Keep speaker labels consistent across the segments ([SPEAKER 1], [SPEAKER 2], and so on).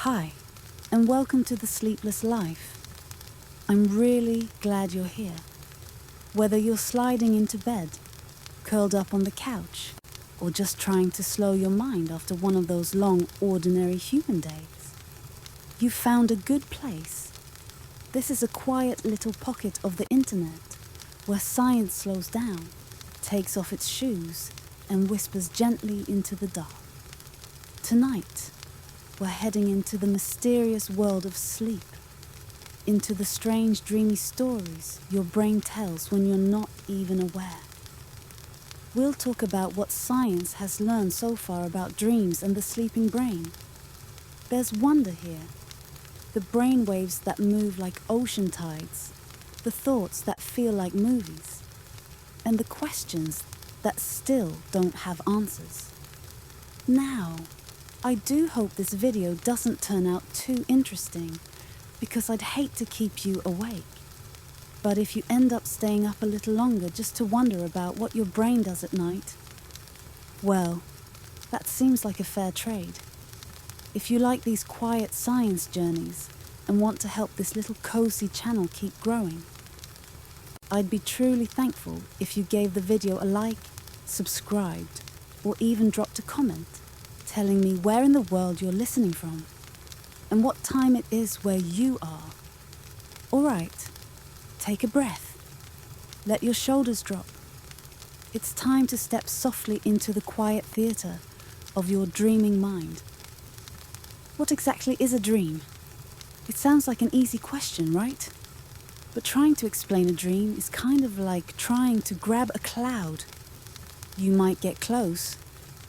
[SPEAKER 1] Hi, and welcome to the Sleepless Life. I'm really glad you're here. Whether you're sliding into bed, curled up on the couch, or just trying to slow your mind after one of those long, ordinary human days, you've found a good place. This is a quiet little pocket of the internet where science slows down, takes off its shoes, and whispers gently into the dark. Tonight, we're heading into the mysterious world of sleep, into the strange dreamy stories your brain tells when you're not even aware. We'll talk about what science has learned so far about dreams and the sleeping brain. There's wonder here. The brain waves that move like ocean tides, the thoughts that feel like movies, and the questions that still don't have answers. Now, I do hope this video doesn't turn out too interesting, because I'd hate to keep you awake. But if you end up staying up a little longer just to wonder about what your brain does at night, well, that seems like a fair trade. If you like these quiet science journeys and want to help this little cozy channel keep growing, I'd be truly thankful if you gave the video a like, subscribed, or even dropped a comment telling me where in the world you're listening from and what time it is where you are. All right, take a breath. Let your shoulders drop. It's time to step softly into the quiet theater of your dreaming mind. What exactly is a dream? It sounds like an easy question, right? But trying to explain a dream is kind of like trying to grab a cloud. You might get close,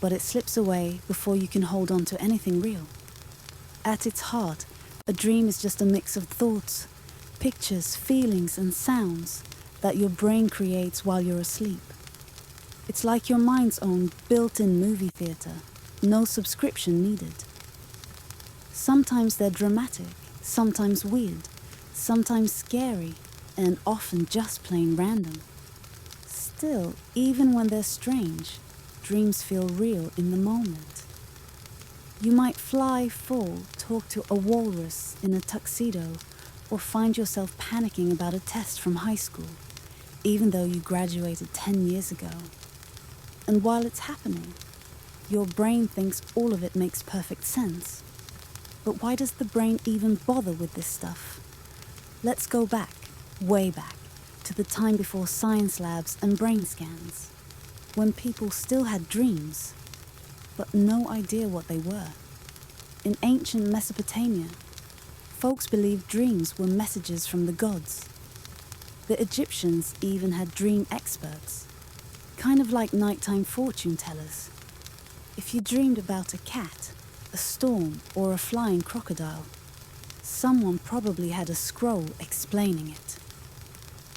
[SPEAKER 1] but it slips away before you can hold on to anything real. At its heart, a dream is just a mix of thoughts, pictures, feelings, and sounds that your brain creates while you're asleep. It's like your mind's own built-in movie theater, no subscription needed. Sometimes they're dramatic, sometimes weird, sometimes scary, and often just plain random. Still, even when they're strange, dreams feel real in the moment. You might fly, fall, talk to a walrus in a tuxedo, or find yourself panicking about a test from high school, even though you graduated 10 years ago. And while it's happening, your brain thinks all of it makes perfect sense. But why does the brain even bother with this stuff? Let's go back, way back, to the time before science labs and brain scans, when people still had dreams, but no idea what they were. In ancient Mesopotamia, folks believed dreams were messages from the gods. The Egyptians even had dream experts, kind of like nighttime fortune tellers. If you dreamed about a cat, a storm, or a flying crocodile, someone probably had a scroll explaining it.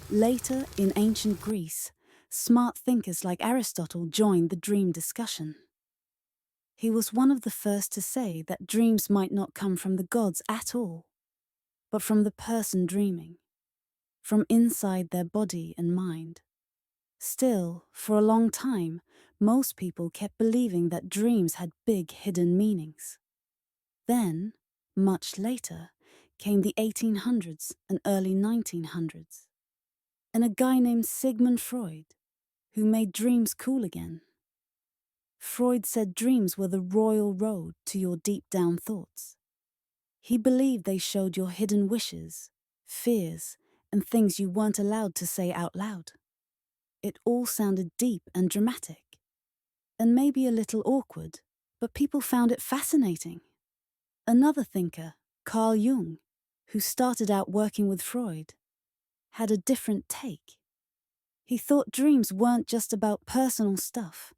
[SPEAKER 1] Later, in ancient Greece, smart thinkers like Aristotle joined the dream discussion. He was one of the first to say that dreams might not come from the gods at all, but from the person dreaming, from inside their body and mind. Still, for a long time, most people kept believing that dreams had big hidden meanings. Then, much later, came the 1800s and early 1900s, and a guy named Sigmund Freud, who made dreams cool again. Freud said dreams were the royal road to your deep-down thoughts. He believed they showed your hidden wishes, fears, and things you weren't allowed to say out loud. It all sounded deep and dramatic, and maybe a little awkward, but people found it fascinating. Another thinker, Carl Jung, who started out working with Freud, had a different take. He thought dreams weren't just about personal stuff,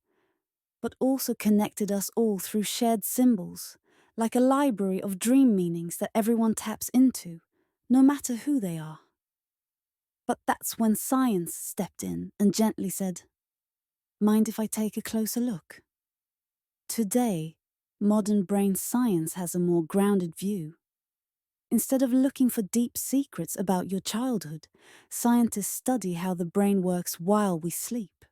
[SPEAKER 1] but also connected us all through shared symbols, like a library of dream meanings that everyone taps into, no matter who they are. But that's when science stepped in and gently said, "Mind if I take a closer look?" Today, modern brain science has a more grounded view. Instead of looking for deep secrets about your childhood, scientists study how the brain works while we sleep.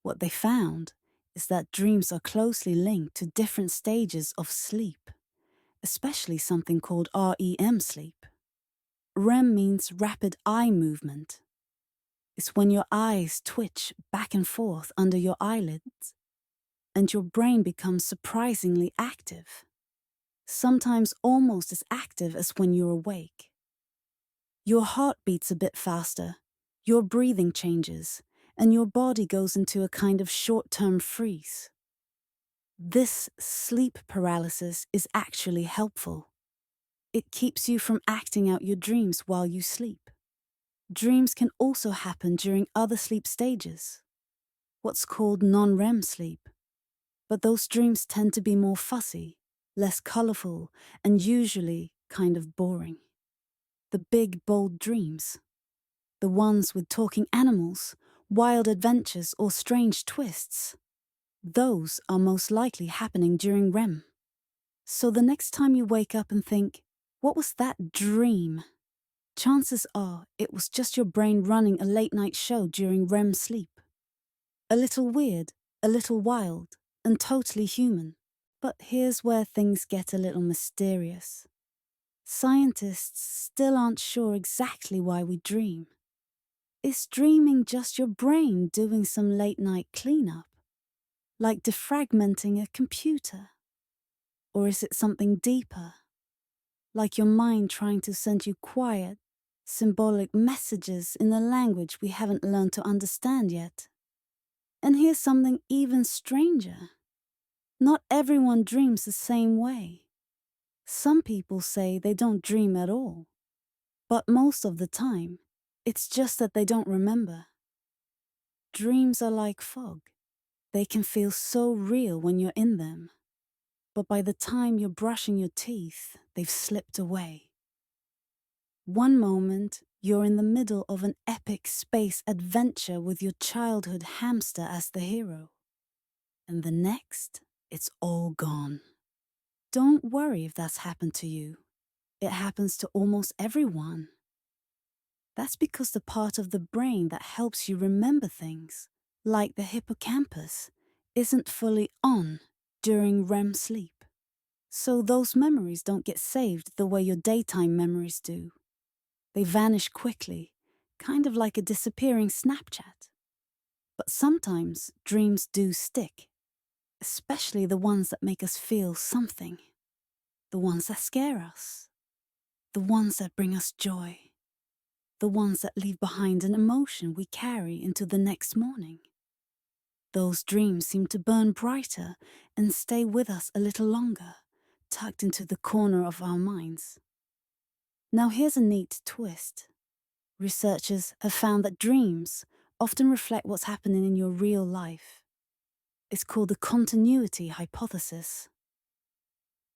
[SPEAKER 1] What they found is that dreams are closely linked to different stages of sleep, especially something called REM sleep. REM means rapid eye movement. It's when your eyes twitch back and forth under your eyelids and your brain becomes surprisingly active, sometimes almost as active as when you're awake. Your heart beats a bit faster, your breathing changes, and your body goes into a kind of short-term freeze. This sleep paralysis is actually helpful. It keeps you from acting out your dreams while you sleep. Dreams can also happen during other sleep stages, what's called non-REM sleep. But those dreams tend to be more fussy, less colorful, and usually kind of boring. The big, bold dreams, the ones with talking animals, wild adventures, or strange twists, those are most likely happening during REM. So the next time you wake up and think, what was that dream? Chances are it was just your brain running a late-night show during REM sleep. A little weird, a little wild, and totally human. But here's where things get a little mysterious. Scientists still aren't sure exactly why we dream. Is dreaming just your brain doing some late-night cleanup? Like defragmenting a computer? Or is it something deeper? Like your mind trying to send you quiet, symbolic messages in a language we haven't learned to understand yet? And here's something even stranger. Not everyone dreams the same way. Some people say they don't dream at all. But most of the time, it's just that they don't remember. Dreams are like fog. They can feel so real when you're in them. But by the time you're brushing your teeth, they've slipped away. One moment, you're in the middle of an epic space adventure with your childhood hamster as the hero. And the next, it's all gone. Don't worry if that's happened to you. It happens to almost everyone. That's because the part of the brain that helps you remember things, like the hippocampus, isn't fully on during REM sleep. So those memories don't get saved the way your daytime memories do. They vanish quickly, kind of like a disappearing Snapchat. But sometimes dreams do stick, especially the ones that make us feel something, the ones that scare us, the ones that bring us joy, the ones that leave behind an emotion we carry into the next morning. Those dreams seem to burn brighter and stay with us a little longer, tucked into the corner of our minds. Now here's a neat twist. Researchers have found that dreams often reflect what's happening in your real life. It's called the continuity hypothesis.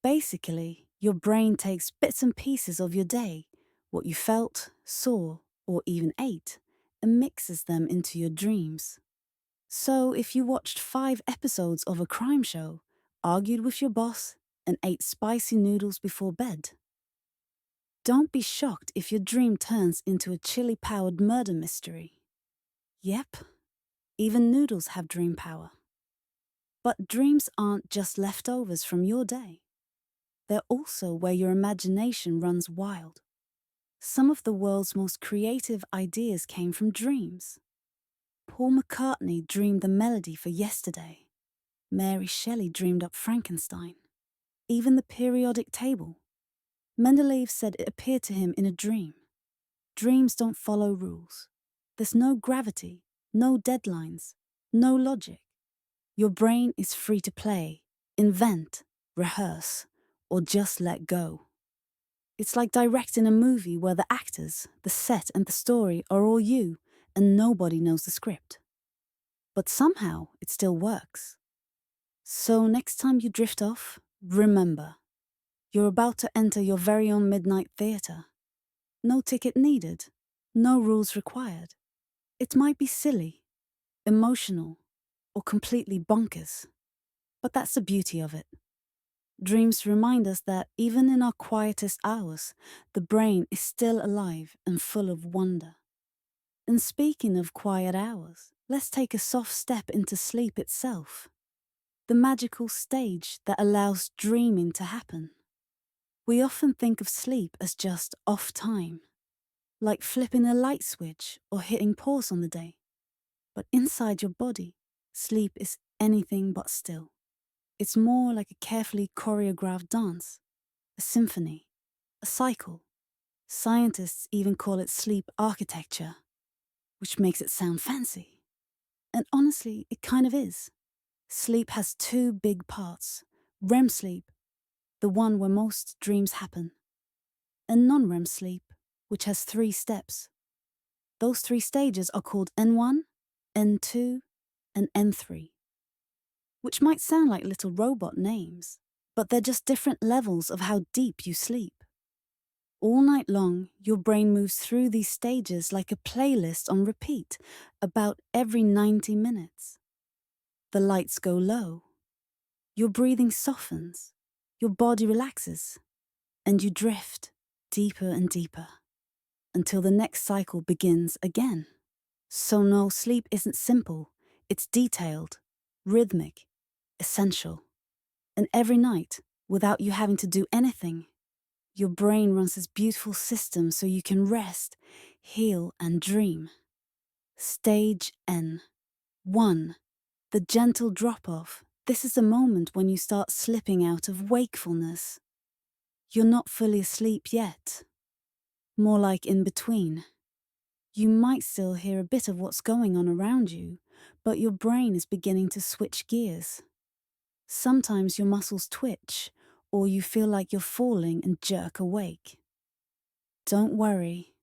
[SPEAKER 1] Basically, your brain takes bits and pieces of your day, what you felt, saw, or even ate, and mixes them into your dreams. So if you watched 5 episodes of a crime show, argued with your boss, and ate spicy noodles before bed, don't be shocked if your dream turns into a chili-powered murder mystery. Yep, even noodles have dream power. But dreams aren't just leftovers from your day. They're also where your imagination runs wild. Some of the world's most creative ideas came from dreams. Paul McCartney dreamed the melody for Yesterday. Mary Shelley dreamed up Frankenstein. Even the periodic table. Mendeleev said it appeared to him in a dream. Dreams don't follow rules. There's no gravity, no deadlines, no logic. Your brain is free to play, invent, rehearse, or just let go. It's like directing a movie where the actors, the set, and the story are all you, and nobody knows the script. But somehow it still works. So next time you drift off, remember, you're about to enter your very own midnight theater. No ticket needed, no rules required. It might be silly, emotional, or completely bonkers. But that's the beauty of it. Dreams remind us that even in our quietest hours, the brain is still alive and full of wonder. And speaking of quiet hours, let's take a soft step into sleep itself. The magical stage that allows dreaming to happen. We often think of sleep as just off time, like flipping a light switch or hitting pause on the day. But inside your body, sleep is anything but still. It's more like a carefully choreographed dance, a symphony, a cycle. Scientists even call it sleep architecture, which makes it sound fancy. And honestly, it kind of is. Sleep has two big parts: REM sleep, the one where most dreams happen, and non-REM sleep, which has 3 steps. Those 3 stages are called N1, N2, and N3, which might sound like little robot names, but they're just different levels of how deep you sleep. All night long, your brain moves through these stages like a playlist on repeat, about every 90 minutes. The lights go low. Your breathing softens. Your body relaxes. And you drift deeper and deeper until the next cycle begins again. So no, sleep isn't simple. It's detailed, rhythmic, essential. And every night, without you having to do anything, your brain runs this beautiful system so you can rest, heal, and dream. Stage N. 1. The gentle drop-off. This is the moment when you start slipping out of wakefulness. You're not fully asleep yet. More like in between. You might still hear a bit of what's going on around you, but your brain is beginning to switch gears. Sometimes your muscles twitch, or you feel like you're falling and jerk awake. Don't worry.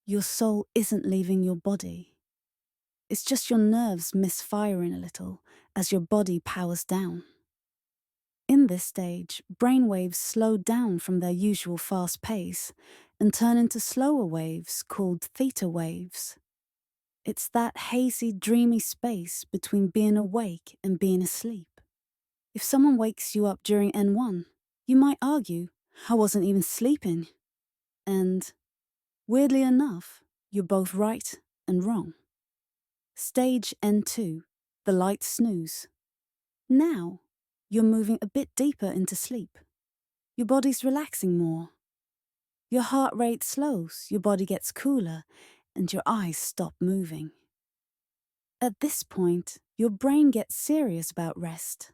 [SPEAKER 1] Your soul isn't leaving your body. It's just your nerves misfiring a little as your body powers down. In this stage, brainwaves slow down from their usual fast pace and turn into slower waves called theta waves. It's that hazy, dreamy space between being awake and being asleep. If someone wakes you up during N1, you might argue, I wasn't even sleeping. And, weirdly enough, you're both right and wrong. Stage N2, the light snooze. Now, you're moving a bit deeper into sleep. Your body's relaxing more. Your heart rate slows, your body gets cooler, and your eyes stop moving. At this point, your brain gets serious about rest.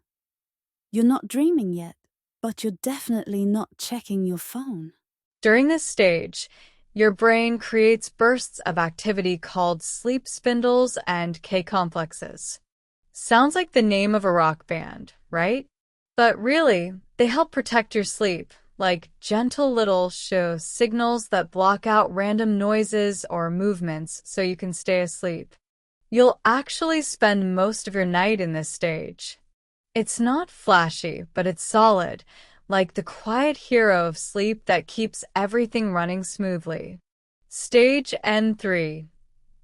[SPEAKER 1] You're not dreaming yet, but you're definitely not checking your phone.
[SPEAKER 2] During this stage, your brain creates bursts of activity called sleep spindles and K-complexes. Sounds like the name of a rock band, right? But really, they help protect your sleep, like gentle little show signals that block out random noises or movements so you can stay asleep. You'll actually spend most of your night in this stage. It's not flashy, but it's solid, like the quiet hero of sleep that keeps everything running smoothly. Stage N3,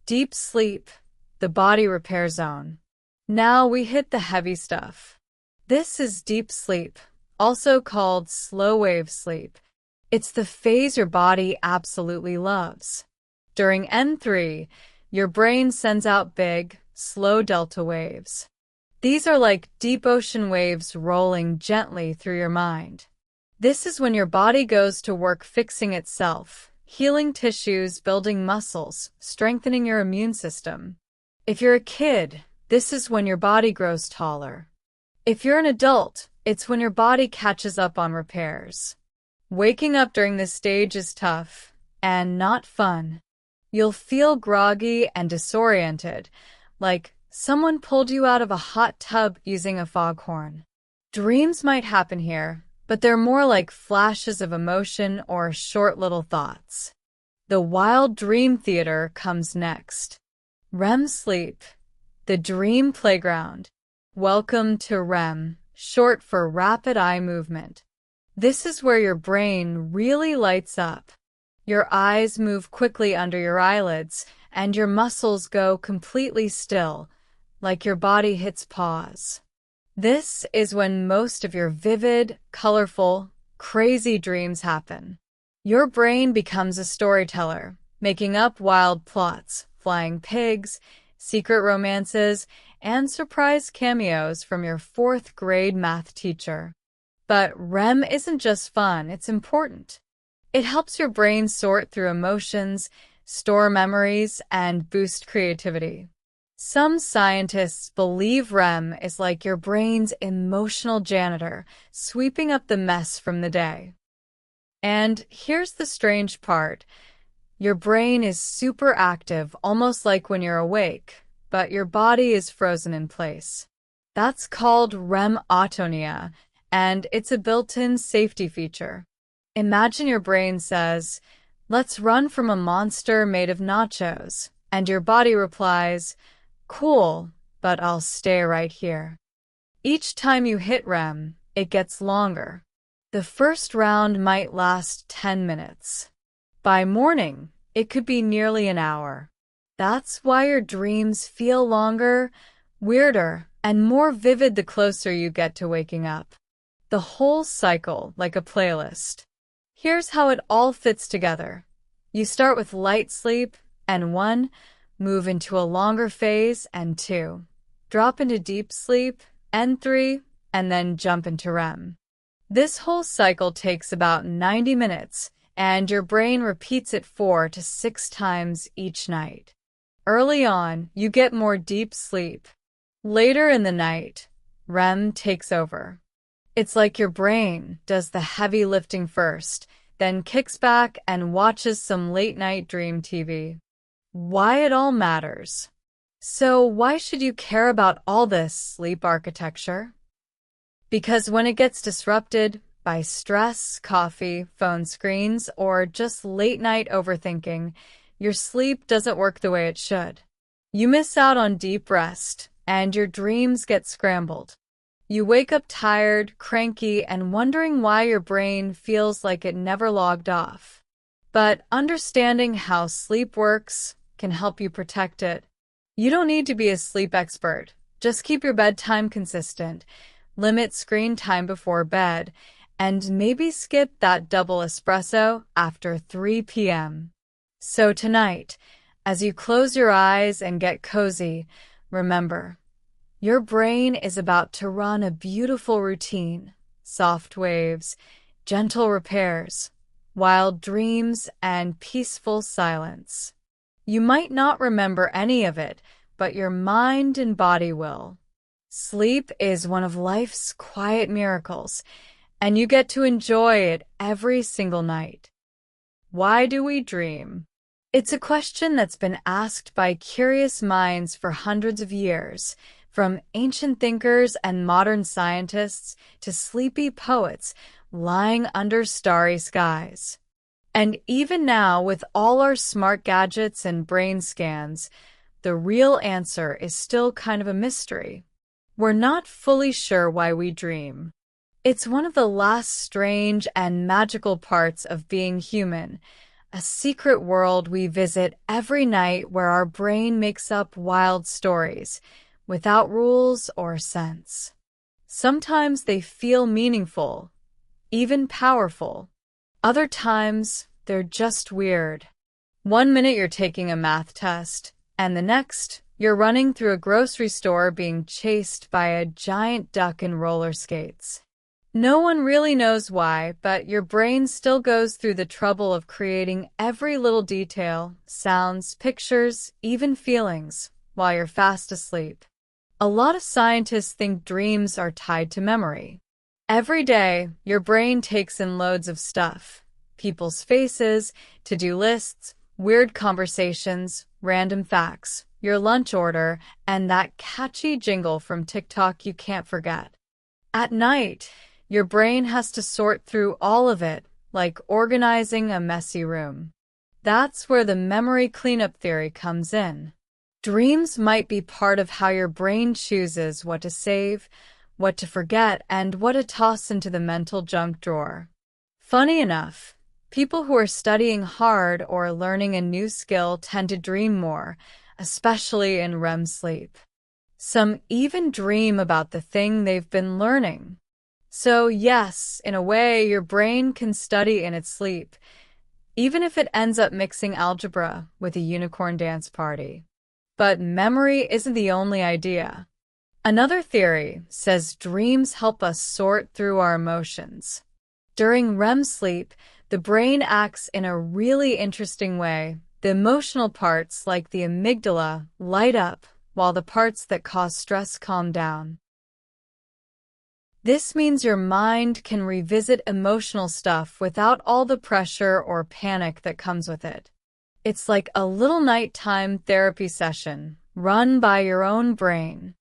[SPEAKER 2] deep sleep, the body repair zone. Now we hit the heavy stuff. This is deep sleep, also called slow wave sleep. It's the phase your body absolutely loves. During N3, your brain sends out big, slow delta waves. These are like deep ocean waves rolling gently through your mind. This is when your body goes to work fixing itself, healing tissues, building muscles, strengthening your immune system. If you're a kid, this is when your body grows taller. If you're an adult, it's when your body catches up on repairs. Waking up during this stage is tough and not fun. You'll feel groggy and disoriented, like someone pulled you out of a hot tub using a foghorn. Dreams might happen here, but they're more like flashes of emotion or short little thoughts. The wild dream theater comes next. REM sleep, the dream playground. Welcome to REM, short for rapid eye movement. This is where your brain really lights up. Your eyes move quickly under your eyelids, and your muscles go completely still, like your body hits pause. This is when most of your vivid, colorful, crazy dreams happen. Your brain becomes a storyteller, making up wild plots, flying pigs, secret romances, and surprise cameos from your 4th grade math teacher. But REM isn't just fun, it's important. It helps your brain sort through emotions, store memories, and boost creativity. Some scientists believe REM is like your brain's emotional janitor, sweeping up the mess from the day. And here's the strange part. Your brain is super active, almost like when you're awake, but your body is frozen in place. That's called REM autonia, and it's a built-in safety feature. Imagine your brain says, "Let's run from a monster made of nachos," and your body replies, "Cool, but I'll stay right here." Each time you hit REM, it gets longer. The first round might last 10 minutes. By morning, it could be nearly an hour. That's why your dreams feel longer, weirder, and more vivid the closer you get to waking up. The whole cycle, like a playlist. Here's how it all fits together. You start with light sleep, and 1, move into a longer phase, and 2, drop into deep sleep, and 3, and then jump into REM. This whole cycle takes about 90 minutes, and your brain repeats it 4 to 6 times each night. Early on, you get more deep sleep. Later in the night, REM takes over. It's like your brain does the heavy lifting first, then kicks back and watches some late-night dream TV. Why it all matters. So why should you care about all this sleep architecture? Because when it gets disrupted by stress, coffee, phone screens, or just late-night overthinking, your sleep doesn't work the way it should. You miss out on deep rest, and your dreams get scrambled. You wake up tired, cranky, and wondering why your brain feels like it never logged off. But understanding how sleep works can help you protect it. You don't need to be a sleep expert. Just keep your bedtime consistent, limit screen time before bed, and maybe skip that double espresso after 3 p.m. So tonight, as you close your eyes and get cozy, remember, your brain is about to run a beautiful routine, soft waves, gentle repairs, wild dreams, and peaceful silence. You might not remember any of it, but your mind and body will. Sleep is one of life's quiet miracles, and you get to enjoy it every single night. Why do we dream? It's a question that's been asked by curious minds for hundreds of years, from ancient thinkers and modern scientists to sleepy poets lying under starry skies. And even now, with all our smart gadgets and brain scans, the real answer is still kind of a mystery. We're not fully sure why we dream. It's one of the last strange and magical parts of being human, a secret world we visit every night where our brain makes up wild stories, without rules or sense. Sometimes they feel meaningful, even powerful. Other times, they're just weird. One minute you're taking a math test, and the next, you're running through a grocery store being chased by a giant duck in roller skates. No one really knows why, but your brain still goes through the trouble of creating every little detail, sounds, pictures, even feelings, while you're fast asleep. A lot of scientists think dreams are tied to memory. Every day, your brain takes in loads of stuff. People's faces, to-do lists, weird conversations, random facts, your lunch order, and that catchy jingle from TikTok you can't forget. At night, your brain has to sort through all of it, like organizing a messy room. That's where the memory cleanup theory comes in. Dreams might be part of how your brain chooses what to save, what to forget, and what to toss into the mental junk drawer. Funny enough, people who are studying hard or learning a new skill tend to dream more, especially in REM sleep. Some even dream about the thing they've been learning. So yes, in a way, your brain can study in its sleep, even if it ends up mixing algebra with a unicorn dance party. But memory isn't the only idea. Another theory says dreams help us sort through our emotions. During REM sleep, the brain acts in a really interesting way. The emotional parts, like the amygdala, light up, while the parts that cause stress calm down. This means your mind can revisit emotional stuff without all the pressure or panic that comes with it. It's like a little nighttime therapy session, run by your own brain.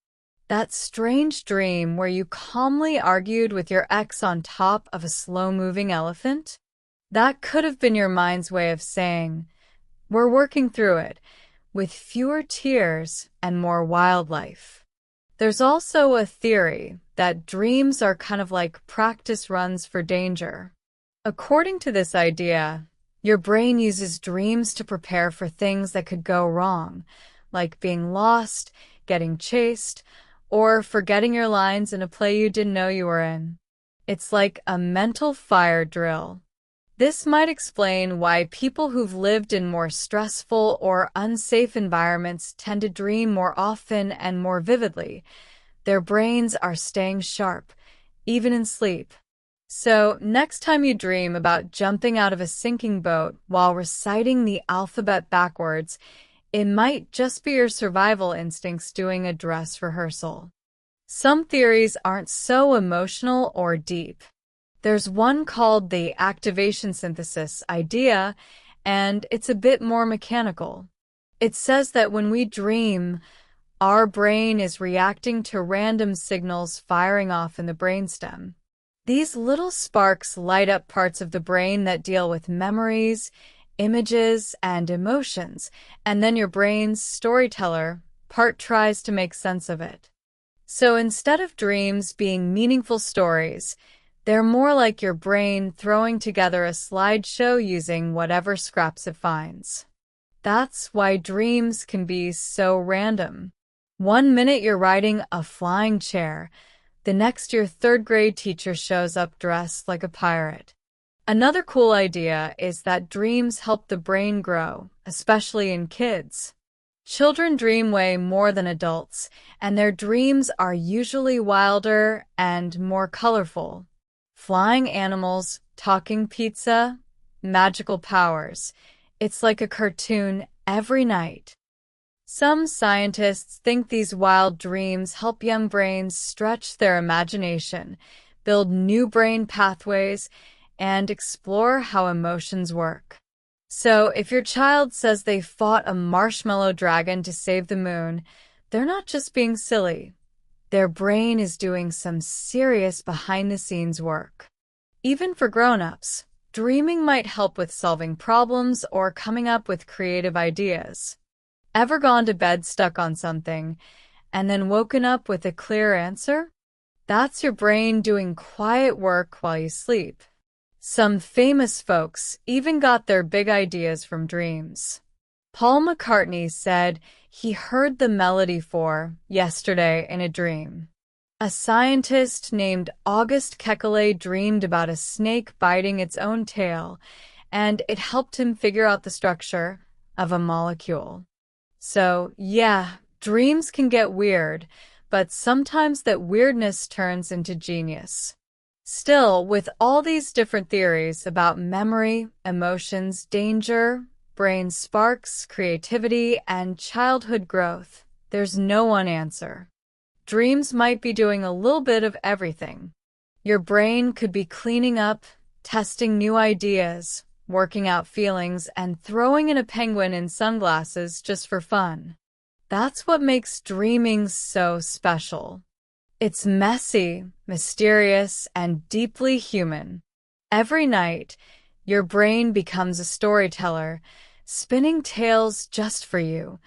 [SPEAKER 2] That strange dream where you calmly argued with your ex on top of a slow-moving elephant? That could have been your mind's way of saying, we're working through it, with fewer tears and more wildlife. There's also a theory that dreams are kind of like practice runs for danger. According to this idea, your brain uses dreams to prepare for things that could go wrong, like being lost, getting chased, or forgetting your lines in a play you didn't know you were in. It's like a mental fire drill. This might explain why people who've lived in more stressful or unsafe environments tend to dream more often and more vividly. Their brains are staying sharp, even in sleep. So, next time you dream about jumping out of a sinking boat while reciting the alphabet backwards, it might just be your survival instincts doing a dress rehearsal. Some theories aren't so emotional or deep. There's one called the activation synthesis idea, and it's a bit more mechanical. It says that when we dream, our brain is reacting to random signals firing off in the brainstem. These little sparks light up parts of the brain that deal with memories, images, and emotions, and then your brain's storyteller part tries to make sense of it. So instead of dreams being meaningful stories, they're more like your brain throwing together a slideshow using whatever scraps it finds. That's why dreams can be so random. One minute you're riding a flying chair, the next your third-grade teacher shows up dressed like a pirate. Another cool idea is that dreams help the brain grow, especially in kids. Children dream way more than adults, and their dreams are usually wilder and more colorful. Flying animals, talking pizza, magical powers. It's like a cartoon every night. Some scientists think these wild dreams help young brains stretch their imagination, build new brain pathways, and explore how emotions work. So, if your child says they fought a marshmallow dragon to save the moon, they're not just being silly. Their brain is doing some serious behind-the-scenes work. Even for grown-ups, dreaming might help with solving problems or coming up with creative ideas. Ever gone to bed stuck on something and then woken up with a clear answer? That's your brain doing quiet work while you sleep. Some famous folks even got their big ideas from dreams. Paul McCartney said he heard the melody for Yesterday in a dream. A scientist named August Kekulé dreamed about a snake biting its own tail, and it helped him figure out the structure of a molecule. So, yeah, dreams can get weird, but sometimes that weirdness turns into genius. Still, with all these different theories about memory, emotions, danger, brain sparks, creativity, and childhood growth, there's no one answer. Dreams might be doing a little bit of everything. Your brain could be cleaning up, testing new ideas, working out feelings, and throwing in a penguin in sunglasses just for fun. That's what makes dreaming so special. It's messy, mysterious, and deeply human. Every night, your brain becomes a storyteller, spinning tales just for you,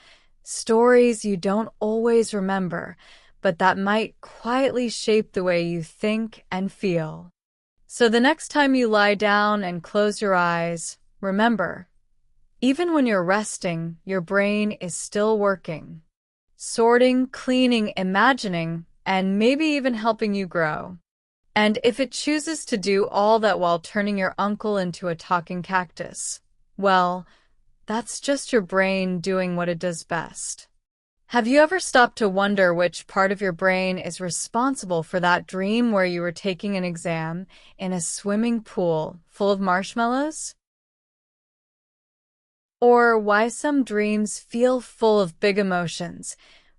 [SPEAKER 2] stories you don't always remember, but that might quietly shape the way you think and feel. So the next time you lie down and close your eyes, remember, even when you're resting, your brain is still working, sorting, cleaning, imagining, and maybe even helping you grow. And if it chooses to do all that while turning your uncle into a talking cactus, well, that's just your brain doing what it does best. Have you ever stopped to wonder which part of your brain is responsible for that dream where you were taking an exam in a swimming pool full of marshmallows? Or why some dreams feel full of big emotions,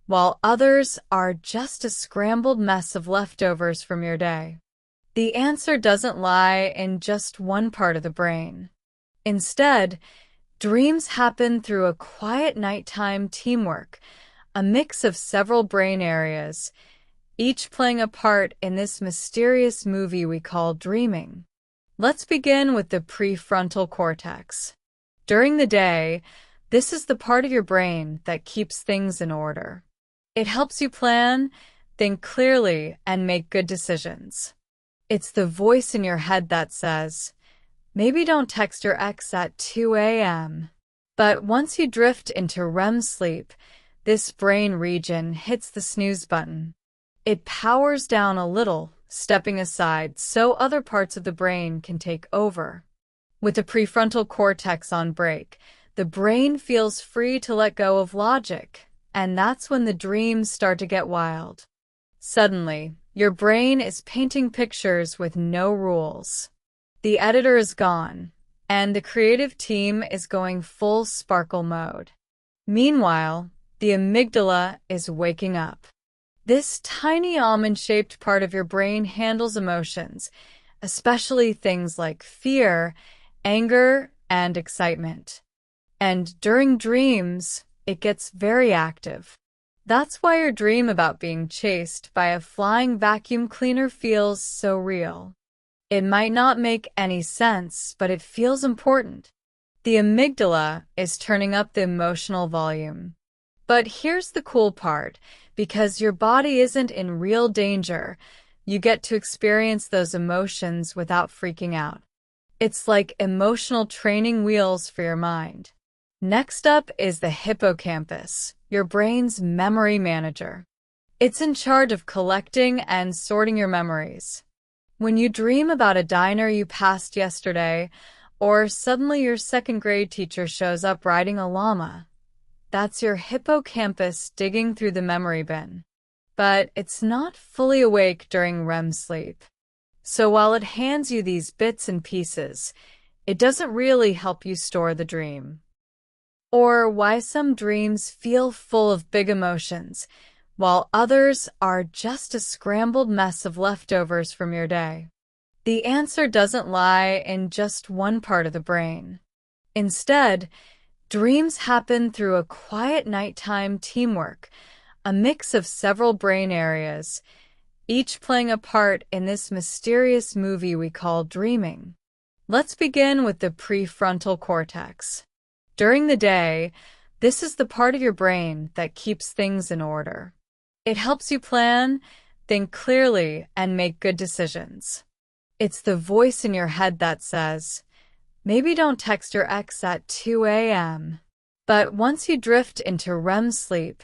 [SPEAKER 2] while others are just a scrambled mess of leftovers from your day? The answer doesn't lie in just one part of the brain. Instead, dreams happen through a quiet nighttime teamwork, a mix of several brain areas, each playing a part in this mysterious movie we call dreaming. Let's begin with the prefrontal cortex. During the day, this is the part of your brain that keeps things in order. It helps you plan, think clearly, and make good decisions. It's the voice in your head that says, maybe don't text your ex at 2 a.m. But once you drift into REM sleep, this brain region hits the snooze button. It powers down a little, stepping aside so other parts of the brain can take over. With the prefrontal cortex on break, the brain feels free to let go of logic, and that's when the dreams start to get wild. Suddenly, your brain is painting pictures with no rules. The editor is gone, and the creative team is going full sparkle mode. Meanwhile, the amygdala is waking up. This tiny almond-shaped part of your brain handles emotions, especially things like fear, anger, and excitement. And during dreams, it gets very active. That's why your dream about being chased by a flying vacuum cleaner feels so real. It might not make any sense, but it feels important. The amygdala is turning up the emotional volume. But here's the cool part. Because your body isn't in real danger, you get to experience those emotions without freaking out. It's like emotional training wheels for your mind. Next up is the hippocampus, your brain's memory manager. It's in charge of collecting and sorting your memories. When you dream about a diner you passed yesterday, or suddenly your second grade teacher shows up riding a llama, that's your hippocampus digging through the memory bin. But it's not fully awake during REM sleep. So while it hands you these bits and pieces, it doesn't really help you store the dream. Or why some dreams feel full of big emotions, while others are just a scrambled mess of leftovers from your day. The answer doesn't lie in just one part of the brain. Instead, dreams happen through a quiet nighttime teamwork, a mix of several brain areas, each playing a part in this mysterious movie we call dreaming. Let's begin with the prefrontal cortex. During the day, this is the part of your brain that keeps things in order. It helps you plan, think clearly, and make good decisions. It's the voice in your head that says, maybe don't text your ex at 2 a.m. But once you drift into REM sleep,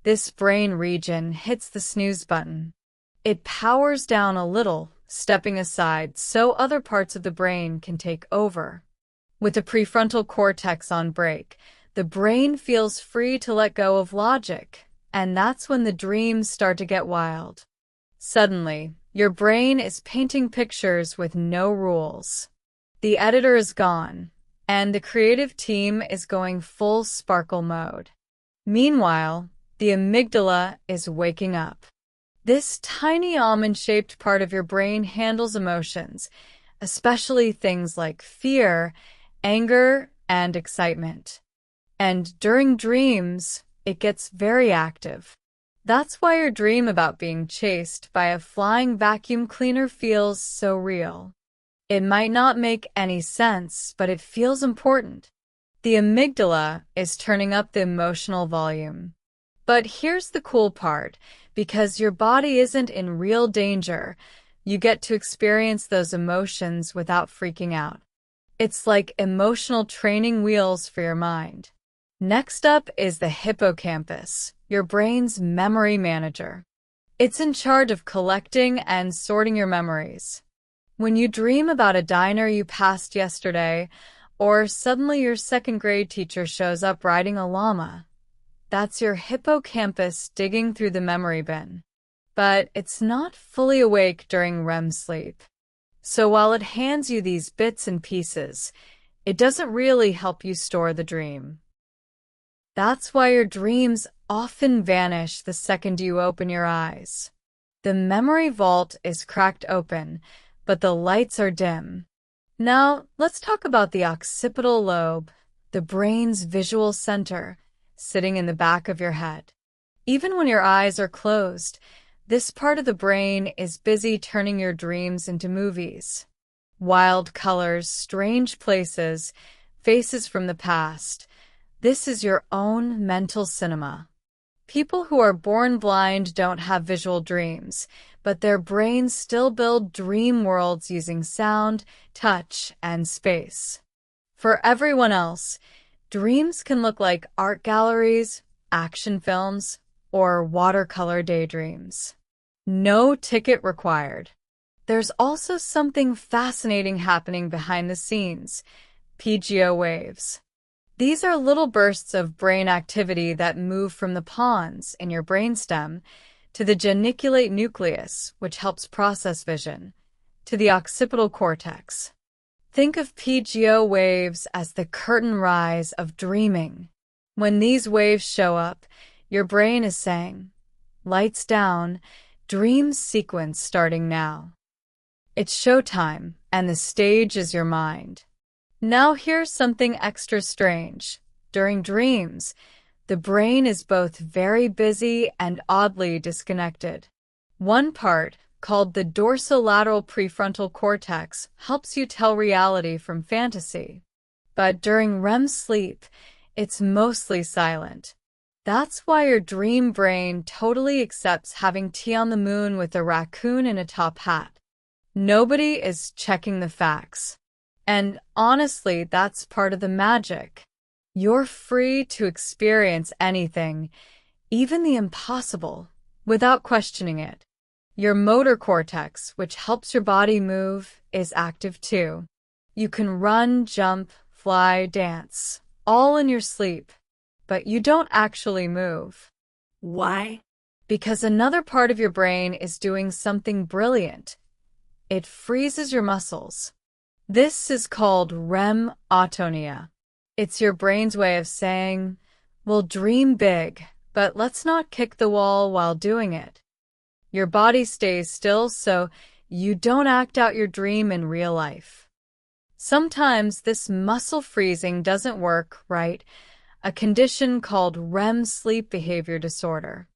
[SPEAKER 2] this brain region hits the snooze button. It powers down a little, stepping aside so other parts of the brain can take over. With the prefrontal cortex on break, the brain feels free to let go of logic, and that's when the dreams start to get wild. Suddenly, your brain is painting pictures with no rules. The editor is gone, and the creative team is going full sparkle mode. Meanwhile, the amygdala is waking up. This tiny almond-shaped part of your brain handles emotions, especially things like fear, anger, and excitement. And during dreams, it gets very active. That's why your dream about being chased by a flying vacuum cleaner feels so real. It might not make any sense, but it feels important. The amygdala is turning up the emotional volume. But here's the cool part. Because your body isn't in real danger, you get to experience those emotions without freaking out. It's like emotional training wheels for your mind. Next up is the hippocampus, your brain's memory manager. It's in charge of collecting and sorting your memories. When you dream about a diner you passed yesterday, or suddenly your second grade teacher shows up riding a llama, That's your hippocampus digging through the memory bin. But it's not fully awake during REM sleep. So while it hands you these bits and pieces, it doesn't really help you store the dream. That's why your dreams often vanish the second you open your eyes. The memory vault is cracked open, but the lights are dim. Now, let's talk about the occipital lobe, the brain's visual center, sitting in the back of your head. Even when your eyes are closed, this part of the brain is busy turning your dreams into movies. Wild colors, strange places, faces from the past. This is your own mental cinema. People who are born blind don't have visual dreams, but their brains still build dream worlds using sound, touch, and space. For everyone else, dreams can look like art galleries, action films, or watercolor daydreams. No ticket required. There's also something fascinating happening behind the scenes: PGO waves. These are little bursts of brain activity that move from the pons in your brainstem to the geniculate nucleus, which helps process vision, to the occipital cortex. Think of PGO waves as the curtain rise of dreaming. When these waves show up, your brain is saying, "Lights down, dream sequence starting now." It's showtime, and the stage is your mind. Now here's something extra strange. During dreams, the brain is both very busy and oddly disconnected. One part, called the dorsolateral prefrontal cortex, helps you tell reality from fantasy. But during REM sleep, it's mostly silent. That's why your dream brain totally accepts having tea on the moon with a raccoon in a top hat. Nobody is checking the facts. And honestly, that's part of the magic. You're free to experience anything, even the impossible, without questioning it. Your motor cortex, which helps your body move, is active too. You can run, jump, fly, dance, all in your sleep, but you don't actually move.
[SPEAKER 3] Why?
[SPEAKER 2] Because another part of your brain is doing something brilliant. It freezes your muscles. This is called REM autonia. It's your brain's way of saying, "We'll dream big, but let's not kick the wall while doing it." Your body stays still so you don't act out your dream in real life. Sometimes this muscle freezing doesn't work, right? A condition called REM sleep behavior disorder.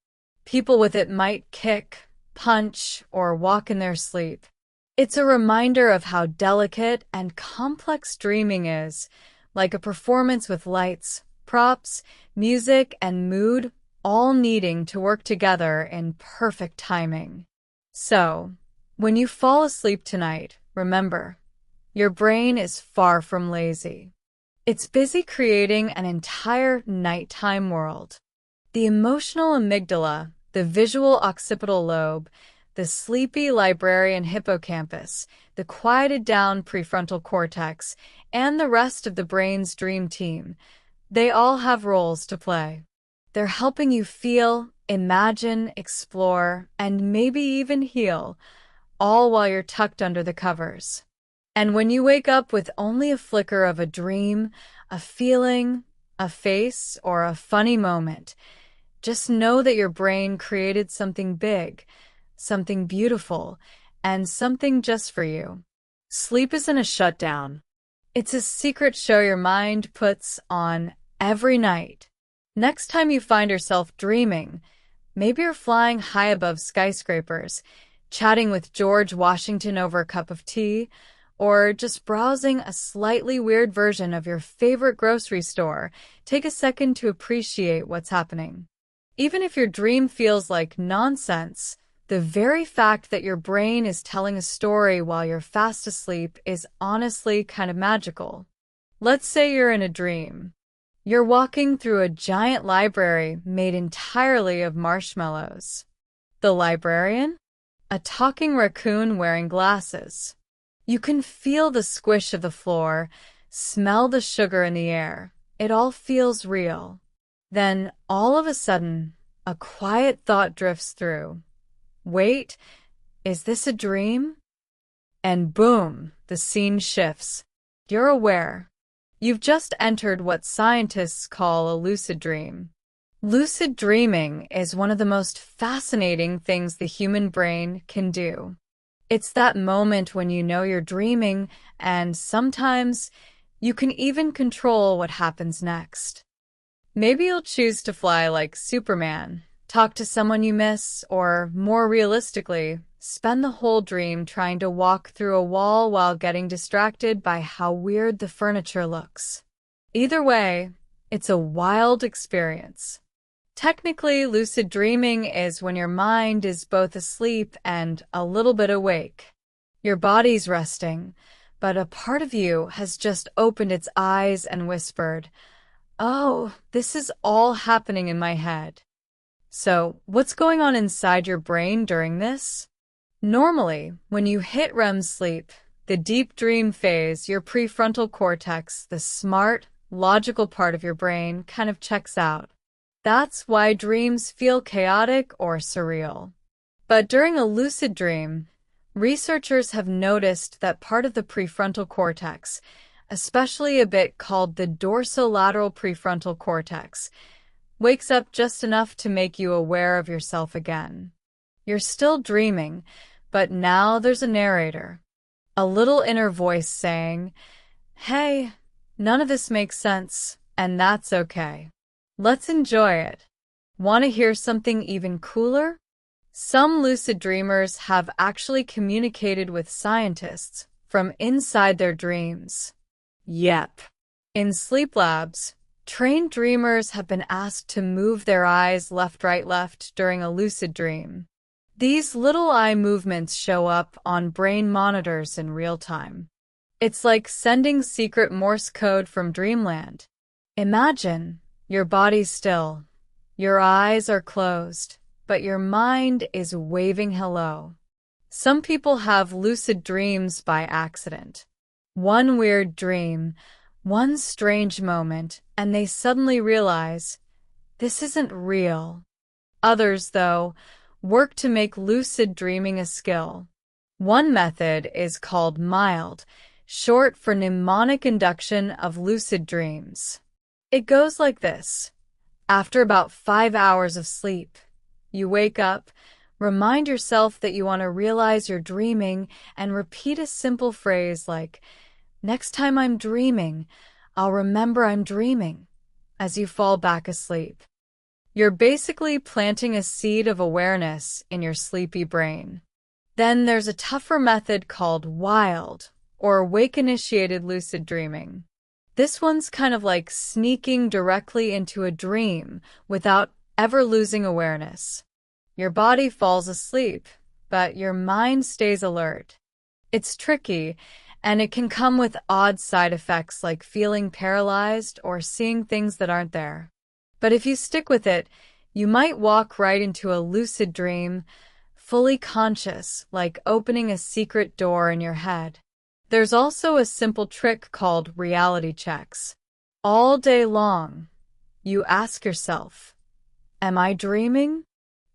[SPEAKER 2] People with it might kick, punch, or walk in their sleep. It's a reminder of how delicate and complex dreaming is, like a performance with lights, props, music, and mood all needing to work together in perfect timing. So, when you fall asleep tonight, remember, your brain is far from lazy. It's busy creating an entire nighttime world. The emotional amygdala, the visual occipital lobe, the sleepy librarian hippocampus, the quieted down prefrontal cortex, and the rest of the brain's dream team, they all have roles to play. They're helping you feel, imagine, explore, and maybe even heal, all while you're tucked under the covers. And when you wake up with only a flicker of a dream, a feeling, a face, or a funny moment, just know that your brain created something big, something beautiful, and something just for you. Sleep isn't a shutdown. It's a secret show your mind puts on every night. Next time you find yourself dreaming, maybe you're flying high above skyscrapers, chatting with George Washington over a cup of tea, or just browsing a slightly weird version of your favorite grocery store, take a second to appreciate what's happening. Even if your dream feels like nonsense, the very fact that your brain is telling a story while you're fast asleep is honestly kind of magical. Let's say you're in a dream. You're walking through a giant library made entirely of marshmallows. The librarian? A talking raccoon wearing glasses. You can feel the squish of the floor, smell the sugar in the air. It all feels real. Then, all of a sudden, a quiet thought drifts through. Wait, is this a dream? And boom, the scene shifts. You're aware. You've just entered what scientists call a lucid dream. Lucid dreaming is one of the most fascinating things the human brain can do. It's that moment when you know you're dreaming, and sometimes you can even control what happens next. Maybe you'll choose to fly like Superman, talk to someone you miss, or more realistically, spend the whole dream trying to walk through a wall while getting distracted by how weird the furniture looks. Either way, it's a wild experience. Technically, lucid dreaming is when your mind is both asleep and a little bit awake. Your body's resting, but a part of you has just opened its eyes and whispered, "Oh, this is all happening in my head." So, what's going on inside your brain during this? Normally, when you hit REM sleep, the deep dream phase, your prefrontal cortex, the smart, logical part of your brain, kind of checks out. That's why dreams feel chaotic or surreal. But during a lucid dream, researchers have noticed that part of the prefrontal cortex, especially a bit called the dorsolateral prefrontal cortex, wakes up just enough to make you aware of yourself again. You're still dreaming, but now there's a narrator, a little inner voice saying, "Hey, none of this makes sense, and that's okay. Let's enjoy it." Want to hear something even cooler? Some lucid dreamers have actually communicated with scientists from inside their dreams. Yep. In sleep labs, trained dreamers have been asked to move their eyes left, right, left during a lucid dream. These little eye movements show up on brain monitors in real time. It's like sending secret Morse code from dreamland. Imagine your body's still, your eyes are closed, but your mind is waving hello. Some people have lucid dreams by accident. One weird dream, one strange moment, and they suddenly realize, this isn't real. Others, though, work to make lucid dreaming a skill. One method is called mild, short for mnemonic induction of lucid dreams. It goes like this. After about 5 hours of sleep, you wake up, remind yourself that you want to realize you're dreaming, and repeat a simple phrase like, "Next time I'm dreaming, I'll remember I'm dreaming," as you fall back asleep. You're basically planting a seed of awareness in your sleepy brain. Then there's a tougher method called wild, or wake-initiated lucid dreaming. This one's kind of like sneaking directly into a dream without ever losing awareness. Your body falls asleep, but your mind stays alert. It's tricky, and it can come with odd side effects like feeling paralyzed or seeing things that aren't there. But if you stick with it, you might walk right into a lucid dream, fully conscious, like opening a secret door in your head. There's also a simple trick called reality checks. All day long, you ask yourself, "Am I dreaming?"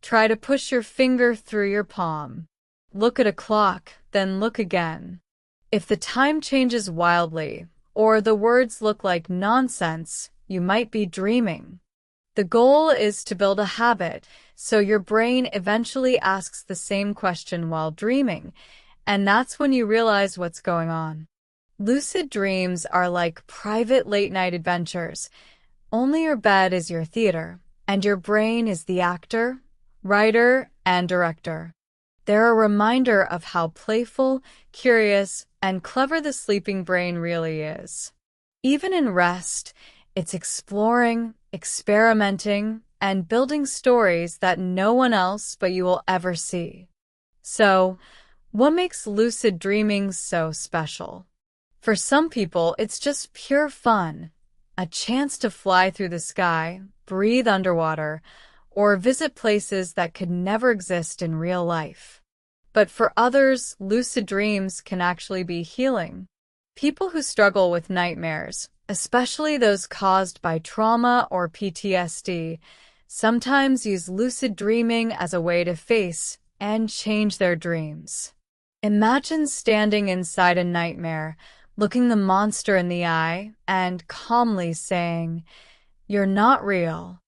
[SPEAKER 2] Try to push your finger through your palm. Look at a clock, then look again. If the time changes wildly, or the words look like nonsense, you might be dreaming. The goal is to build a habit, so your brain eventually asks the same question while dreaming, and that's when you realize what's going on. Lucid dreams are like private late-night adventures. Only your bed is your theater, and your brain is the actor, writer, and director. They're a reminder of how playful, curious, and clever the sleeping brain really is. Even in rest, it's exploring, experimenting, and building stories that no one else but you will ever see. So, what makes lucid dreaming so special? For some people, it's just pure fun, a chance to fly through the sky, breathe underwater, or visit places that could never exist in real life. But for others, lucid dreams can actually be healing. People who struggle with nightmares, especially those caused by trauma or PTSD, sometimes use lucid dreaming as a way to face and change their dreams. Imagine standing inside a nightmare, looking the monster in the eye, and calmly saying, "You're not real.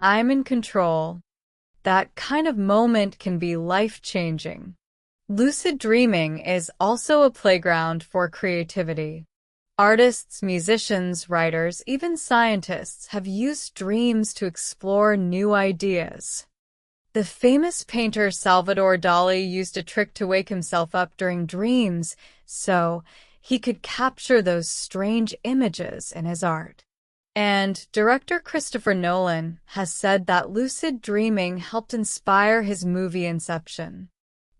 [SPEAKER 2] I'm in control." That kind of moment can be life-changing. Lucid dreaming is also a playground for creativity. Artists, musicians, writers, even scientists have used dreams to explore new ideas. The famous painter Salvador Dali used a trick to wake himself up during dreams so he could capture those strange images in his art. And director Christopher Nolan has said that lucid dreaming helped inspire his movie Inception.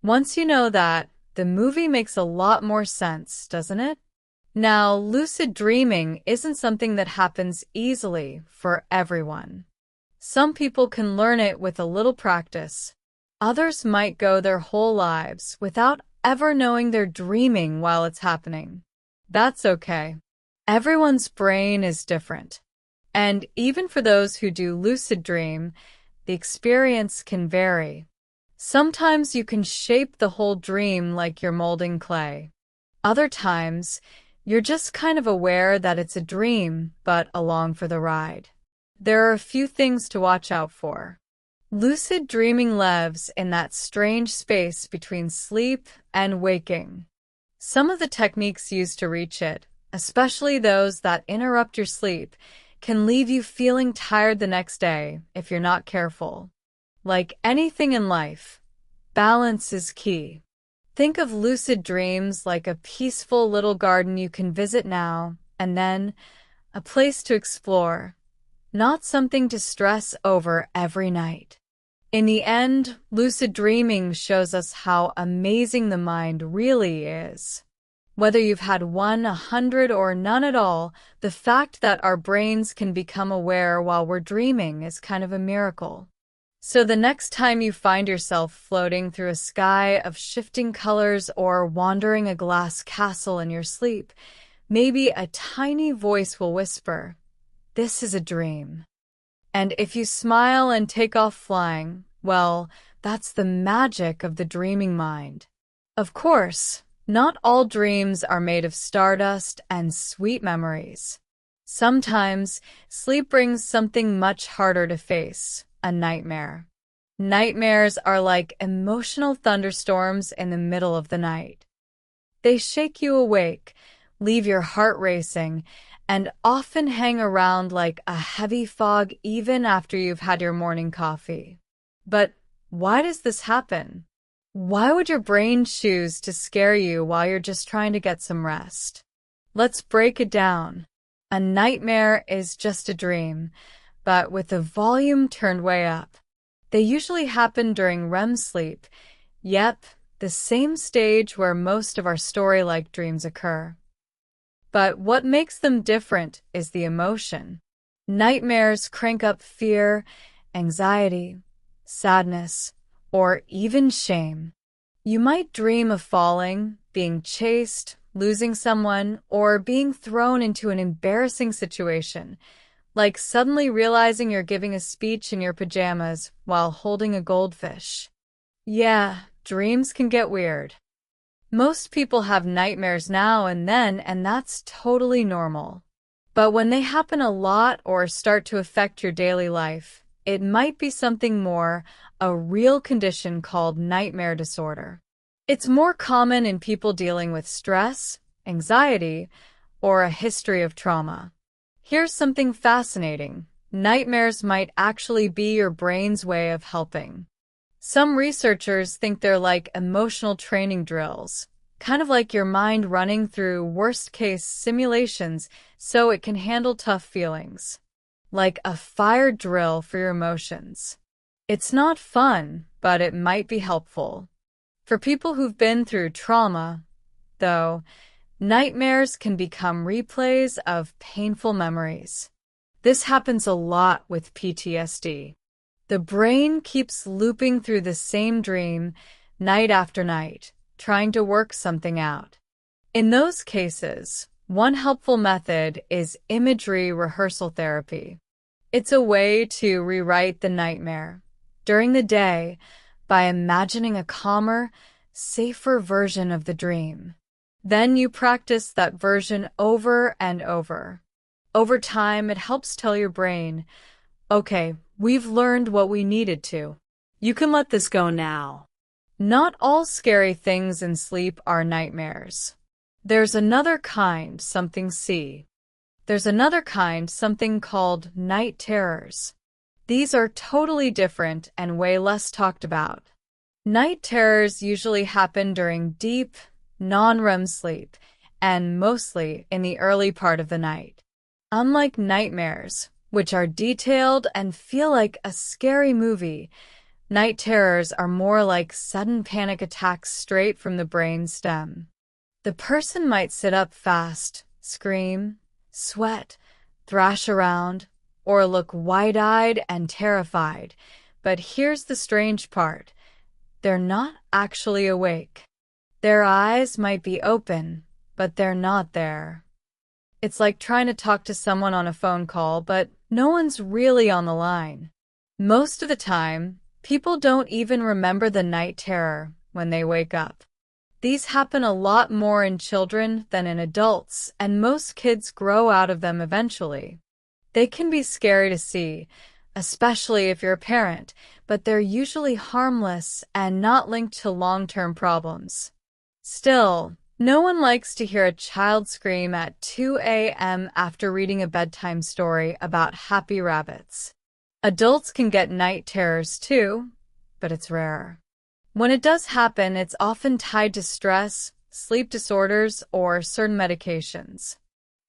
[SPEAKER 2] Once you know that, the movie makes a lot more sense, doesn't it? Now, lucid dreaming isn't something that happens easily for everyone. Some people can learn it with a little practice. Others might go their whole lives without ever knowing they're dreaming while it's happening. That's okay. Everyone's brain is different. And even for those who do lucid dream, the experience can vary. Sometimes you can shape the whole dream like you're molding clay. Other times, you're just kind of aware that it's a dream, but along for the ride. There are a few things to watch out for. Lucid dreaming lives in that strange space between sleep and waking. Some of the techniques used to reach it, especially those that interrupt your sleep, can leave you feeling tired the next day if you're not careful. Like anything in life, balance is key. Think of lucid dreams like a peaceful little garden you can visit now and then a place to explore, not something to stress over every night. In the end, lucid dreaming shows us how amazing the mind really is. Whether you've had 100 or none at all, the fact that our brains can become aware while we're dreaming is kind of a miracle. So the next time you find yourself floating through a sky of shifting colors or wandering a glass castle in your sleep, maybe a tiny voice will whisper, "This is a dream." And if you smile and take off flying, well, that's the magic of the dreaming mind. Of course, not all dreams are made of stardust and sweet memories. Sometimes, sleep brings something much harder to face, a nightmare. Nightmares are like emotional thunderstorms in the middle of the night. They shake you awake, leave your heart racing, and often hang around like a heavy fog even after you've had your morning coffee. But why does this happen? Why would your brain choose to scare you while you're just trying to get some rest? Let's break it down. A nightmare is just a dream, but with the volume turned way up. They usually happen during REM sleep. Yep, the same stage where most of our story-like dreams occur. But what makes them different is the emotion. Nightmares crank up fear, anxiety, sadness, or even shame. You might dream of falling, being chased, losing someone, or being thrown into an embarrassing situation, like suddenly realizing you're giving a speech in your pajamas while holding a goldfish. Yeah, dreams can get weird. Most people have nightmares now and then, and that's totally normal. But when they happen a lot or start to affect your daily life, it might be something more, a real condition called nightmare disorder. It's more common in people dealing with stress, anxiety, or a history of trauma. Here's something fascinating. Nightmares might actually be your brain's way of helping. Some researchers think they're like emotional training drills, kind of like your mind running through worst-case simulations so it can handle tough feelings. Like a fire drill for your emotions. It's not fun, but it might be helpful. For people who've been through trauma, though, nightmares can become replays of painful memories. This happens a lot with PTSD. The brain keeps looping through the same dream night after night, trying to work something out. In those cases, One helpful method is imagery rehearsal therapy. It's a way to rewrite the nightmare during the day by imagining a calmer, safer version of the dream. Then you practice that version over and over. Over time, it helps tell your brain, okay, we've learned what we needed to. You can let this go now. Not all scary things in sleep are nightmares. There's another kind, something called night terrors. These are totally different and way less talked about. Night terrors usually happen during deep, non-REM sleep, and mostly in the early part of the night. Unlike nightmares, which are detailed and feel like a scary movie, night terrors are more like sudden panic attacks straight from the brain stem. The person might sit up fast, scream, sweat, thrash around, or look wide-eyed and terrified. But here's the strange part. They're not actually awake. Their eyes might be open, but they're not there. It's like trying to talk to someone on a phone call, but no one's really on the line. Most of the time, people don't even remember the night terror when they wake up. These happen a lot more in children than in adults, and most kids grow out of them eventually. They can be scary to see, especially if you're a parent, but they're usually harmless and not linked to long-term problems. Still, no one likes to hear a child scream at 2 a.m. after reading a bedtime story about happy rabbits. Adults can get night terrors too, but it's rare. When it does happen, it's often tied to stress, sleep disorders, or certain medications.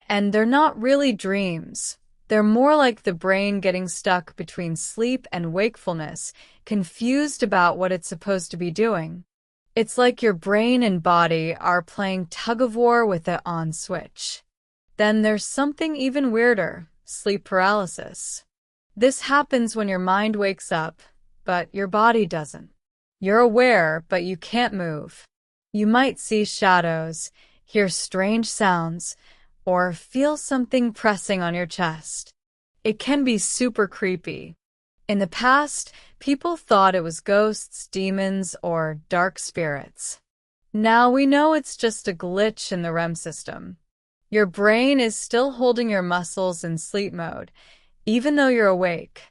[SPEAKER 2] And they're not really dreams. They're more like the brain getting stuck between sleep and wakefulness, confused about what it's supposed to be doing. It's like your brain and body are playing tug-of-war with the on switch. Then there's something even weirder, sleep paralysis. This happens when your mind wakes up, but your body doesn't. You're aware, but you can't move. You might see shadows, hear strange sounds, or feel something pressing on your chest. It can be super creepy. In the past, people thought it was ghosts, demons, or dark spirits. Now we know it's just a glitch in the REM system. Your brain is still holding your muscles in sleep mode, even though you're awake.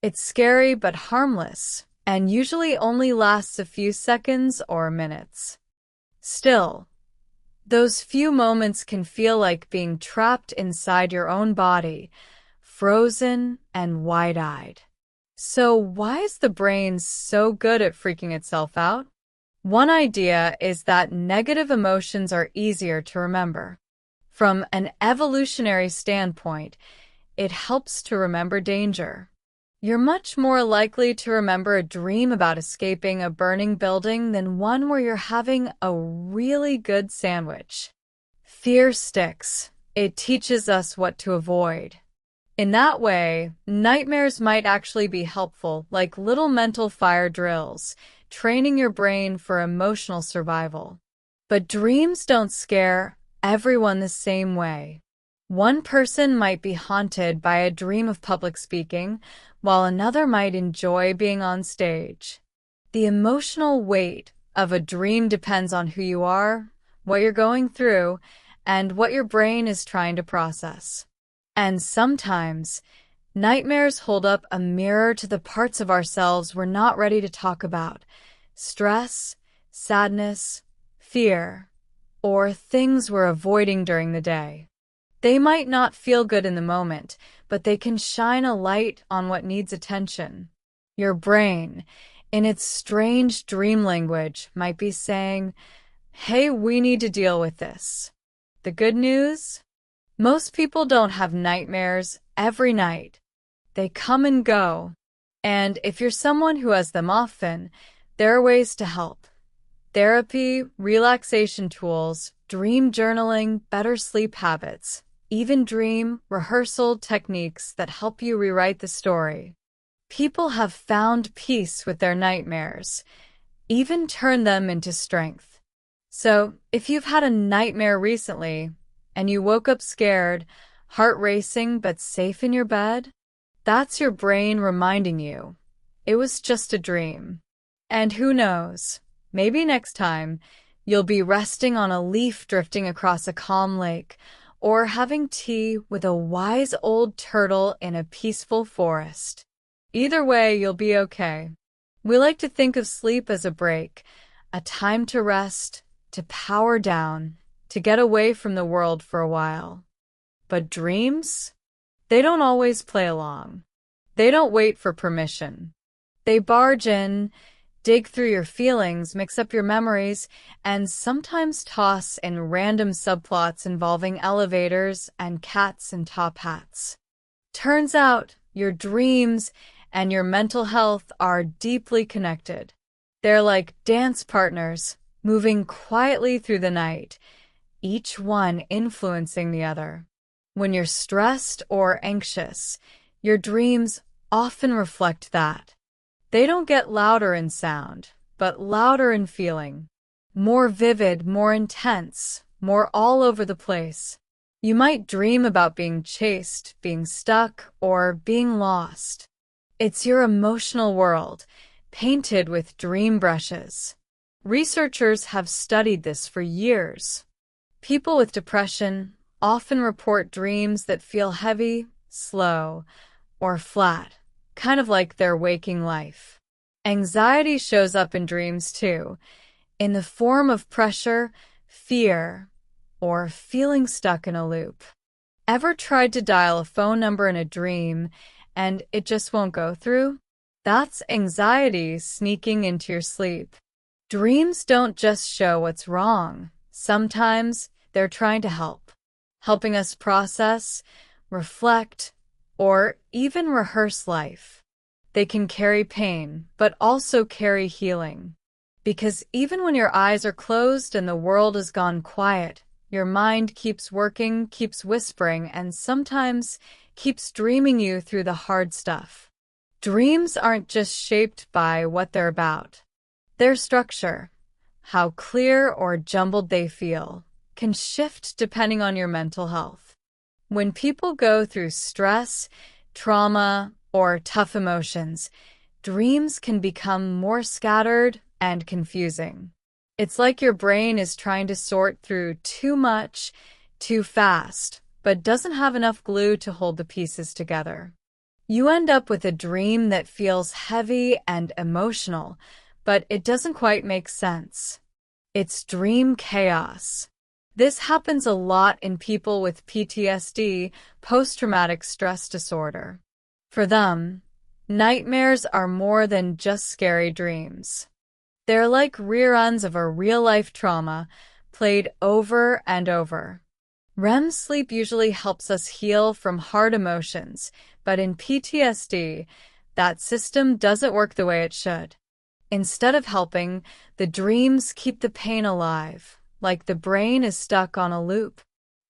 [SPEAKER 2] It's scary but harmless, and usually only lasts a few seconds or minutes. Still, those few moments can feel like being trapped inside your own body, frozen and wide-eyed. So why is the brain so good at freaking itself out? One idea is that negative emotions are easier to remember. From an evolutionary standpoint, it helps to remember danger. You're much more likely to remember a dream about escaping a burning building than one where you're having a really good sandwich. Fear sticks. It teaches us what to avoid. In that way, nightmares might actually be helpful, like little mental fire drills, training your brain for emotional survival. But dreams don't scare everyone the same way. One person might be haunted by a dream of public speaking, while another might enjoy being on stage. The emotional weight of a dream depends on who you are, what you're going through, and what your brain is trying to process. And sometimes, nightmares hold up a mirror to the parts of ourselves we're not ready to talk about: stress, sadness, fear, or things we're avoiding during the day. They might not feel good in the moment, but they can shine a light on what needs attention. Your brain, in its strange dream language, might be saying, "Hey, we need to deal with this." The good news? Most people don't have nightmares every night. They come and go. And if you're someone who has them often, there are ways to help. Therapy, relaxation tools, dream journaling, better sleep habits, even dream rehearsal techniques that help you rewrite the story. People have found peace with their nightmares, even turn them into strength. So, if you've had a nightmare recently, and you woke up scared, heart racing but safe in your bed, that's your brain reminding you it was just a dream. And who knows, maybe next time you'll be resting on a leaf drifting across a calm lake, or having tea with a wise old turtle in a peaceful forest. Either way, you'll be okay. We like to think of sleep as a break, a time to rest, to power down, to get away from the world for a while. But dreams? They don't always play along. They don't wait for permission. They barge in, dig through your feelings, mix up your memories, and sometimes toss in random subplots involving elevators and cats in top hats. Turns out, your dreams and your mental health are deeply connected. They're like dance partners, moving quietly through the night, each one influencing the other. When you're stressed or anxious, your dreams often reflect that. They don't get louder in sound, but louder in feeling. More vivid, more intense, more all over the place. You might dream about being chased, being stuck, or being lost. It's your emotional world, painted with dream brushes. Researchers have studied this for years. People with depression often report dreams that feel heavy, slow, or flat, kind of like their waking life. Anxiety shows up in dreams too, in the form of pressure, fear, or feeling stuck in a loop. Ever tried to dial a phone number in a dream and it just won't go through? That's anxiety sneaking into your sleep. Dreams don't just show what's wrong. Sometimes they're trying to help, helping us process, reflect, or even rehearse life. They can carry pain, but also carry healing. Because even when your eyes are closed and the world has gone quiet, your mind keeps working, keeps whispering, and sometimes keeps dreaming you through the hard stuff. Dreams aren't just shaped by what they're about. Their structure, how clear or jumbled they feel, can shift depending on your mental health. When people go through stress, trauma, or tough emotions, dreams can become more scattered and confusing. It's like your brain is trying to sort through too much, too fast, but doesn't have enough glue to hold the pieces together. You end up with a dream that feels heavy and emotional, but it doesn't quite make sense. It's dream chaos. This happens a lot in people with PTSD, post-traumatic stress disorder. For them, nightmares are more than just scary dreams. They're like reruns of a real-life trauma, played over and over. REM sleep usually helps us heal from hard emotions, but in PTSD, that system doesn't work the way it should. Instead of helping, the dreams keep the pain alive, like the brain is stuck on a loop.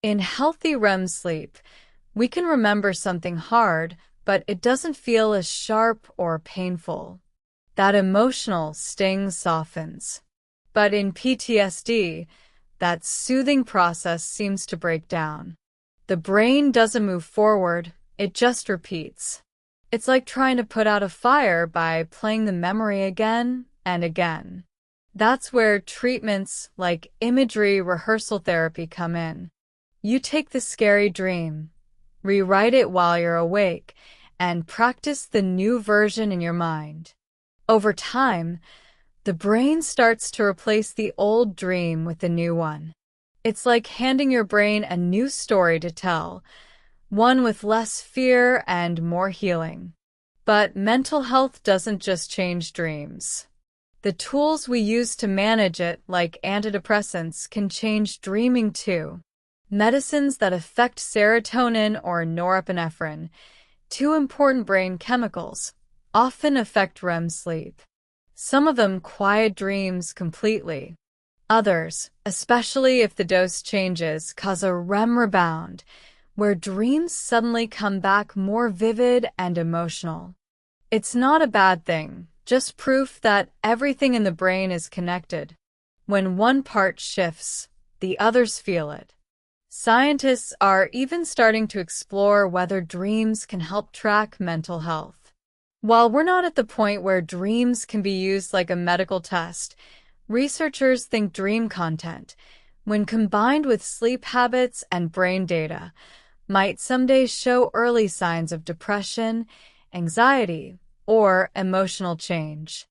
[SPEAKER 2] In healthy REM sleep, we can remember something hard, but it doesn't feel as sharp or painful. That emotional sting softens. But in PTSD, that soothing process seems to break down. The brain doesn't move forward, it just repeats. It's like trying to put out a fire by playing the memory again and again. That's where treatments like imagery rehearsal therapy come in. You take the scary dream, rewrite it while you're awake, and practice the new version in your mind. Over time, the brain starts to replace the old dream with the new one. It's like handing your brain a new story to tell, one with less fear and more healing. But mental health doesn't just change dreams. The tools we use to manage it, like antidepressants, can change dreaming too. Medicines that affect serotonin or norepinephrine, two important brain chemicals, often affect REM sleep. Some of them quiet dreams completely. Others, especially if the dose changes, cause a REM rebound, where dreams suddenly come back more vivid and emotional. It's not a bad thing, just proof that everything in the brain is connected. When one part shifts, the others feel it. Scientists are even starting to explore whether dreams can help track mental health. While we're not at the point where dreams can be used like a medical test, researchers think dream content, when combined with sleep habits and brain data, might someday show early signs of depression, anxiety, or emotional change.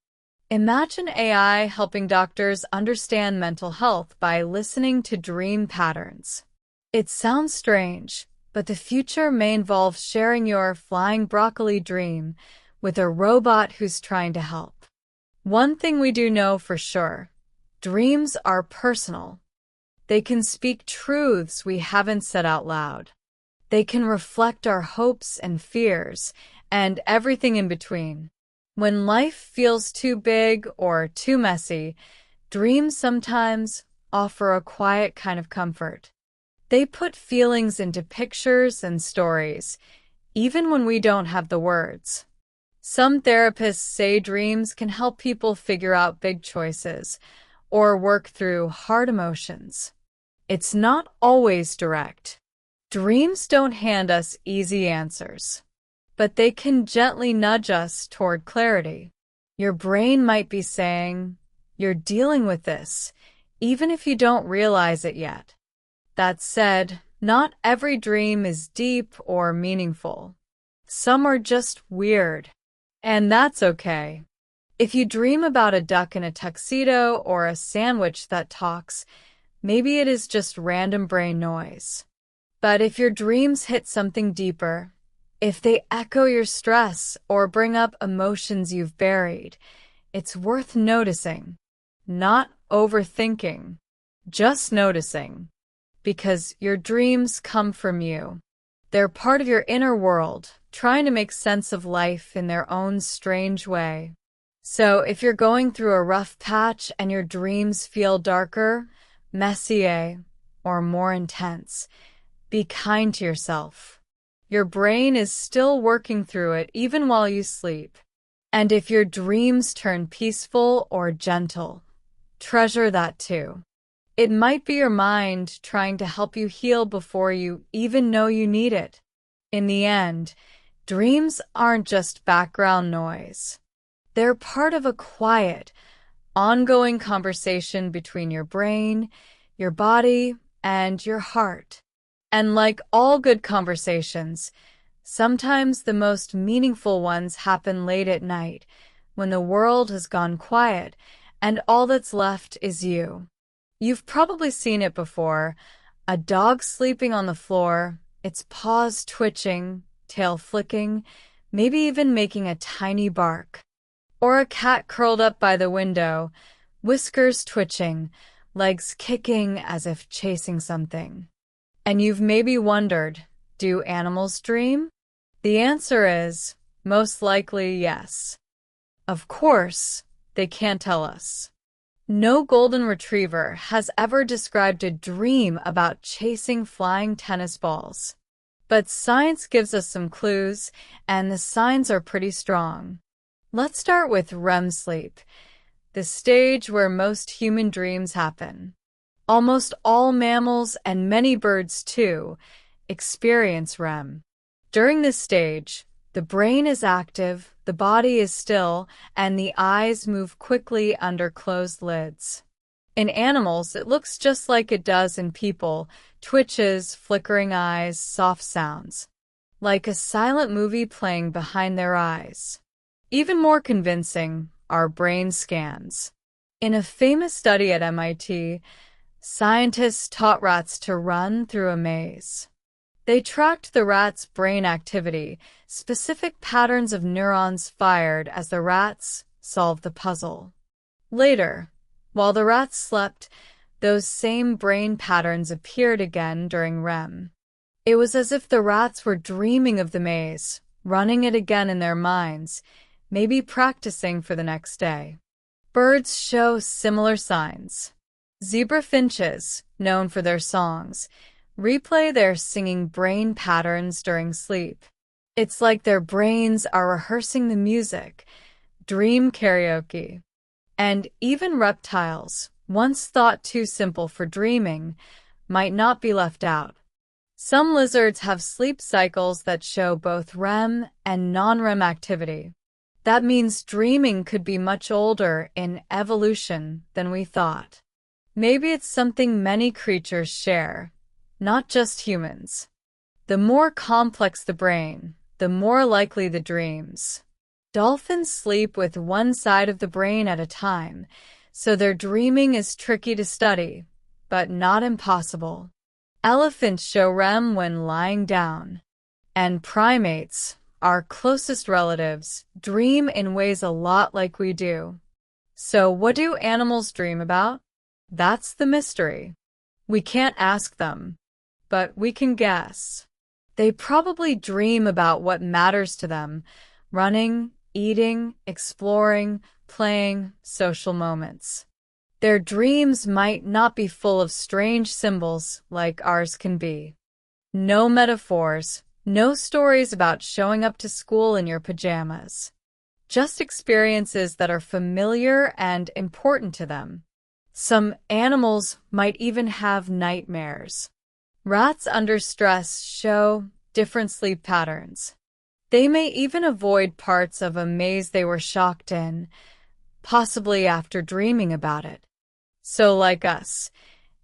[SPEAKER 2] Imagine AI helping doctors understand mental health by listening to dream patterns. It sounds strange, but the future may involve sharing your flying broccoli dream with a robot who's trying to help. One thing we do know for sure, dreams are personal. They can speak truths we haven't said out loud. They can reflect our hopes and fears, and everything in between. When life feels too big or too messy, dreams sometimes offer a quiet kind of comfort. They put feelings into pictures and stories, even when we don't have the words. Some therapists say dreams can help people figure out big choices or work through hard emotions. It's not always direct. Dreams don't hand us easy answers, but they can gently nudge us toward clarity. Your brain might be saying, "You're dealing with this," even if you don't realize it yet. That said, not every dream is deep or meaningful. Some are just weird, and that's okay. If you dream about a duck in a tuxedo or a sandwich that talks, maybe it is just random brain noise. But if your dreams hit something deeper, if they echo your stress or bring up emotions you've buried, it's worth noticing, not overthinking, just noticing. Because your dreams come from you. They're part of your inner world, trying to make sense of life in their own strange way. So if you're going through a rough patch and your dreams feel darker, messier, or more intense, be kind to yourself. Your brain is still working through it even while you sleep. And if your dreams turn peaceful or gentle, treasure that too. It might be your mind trying to help you heal before you even know you need it. In the end, dreams aren't just background noise. They're part of a quiet, ongoing conversation between your brain, your body, and your heart. And like all good conversations, sometimes the most meaningful ones happen late at night, when the world has gone quiet and all that's left is you. You've probably seen it before, a dog sleeping on the floor, its paws twitching, tail flicking, maybe even making a tiny bark. Or a cat curled up by the window, whiskers twitching, legs kicking as if chasing something. And you've maybe wondered, do animals dream? The answer is, most likely yes. Of course, they can't tell us. No golden retriever has ever described a dream about chasing flying tennis balls. But science gives us some clues, and the signs are pretty strong. Let's start with REM sleep, the stage where most human dreams happen. Almost all mammals, and many birds too, experience REM. During this stage, the brain is active, the body is still, and the eyes move quickly under closed lids. In animals, it looks just like it does in people, twitches, flickering eyes, soft sounds. Like a silent movie playing behind their eyes. Even more convincing are brain scans. In a famous study at MIT, scientists taught rats to run through a maze. They tracked the rats' brain activity, specific patterns of neurons fired as the rats solved the puzzle. Later, while the rats slept, those same brain patterns appeared again during REM. It was as if the rats were dreaming of the maze, running it again in their minds, maybe practicing for the next day. Birds show similar signs. Zebra finches, known for their songs, replay their singing brain patterns during sleep. It's like their brains are rehearsing the music, dream karaoke. And even reptiles, once thought too simple for dreaming, might not be left out. Some lizards have sleep cycles that show both REM and non-REM activity. That means dreaming could be much older in evolution than we thought. Maybe it's something many creatures share, not just humans. The more complex the brain, the more likely the dreams. Dolphins sleep with one side of the brain at a time, so their dreaming is tricky to study, but not impossible. Elephants show REM when lying down, and primates, our closest relatives, dream in ways a lot like we do. So what do animals dream about? That's the mystery. We can't ask them, but we can guess. They probably dream about what matters to them: running, eating, exploring, playing, social moments. Their dreams might not be full of strange symbols like ours can be. No metaphors, no stories about showing up to school in your pajamas. Just experiences that are familiar and important to them. Some animals might even have nightmares. Rats under stress show different sleep patterns. They may even avoid parts of a maze they were shocked in, possibly after dreaming about it. So, like us,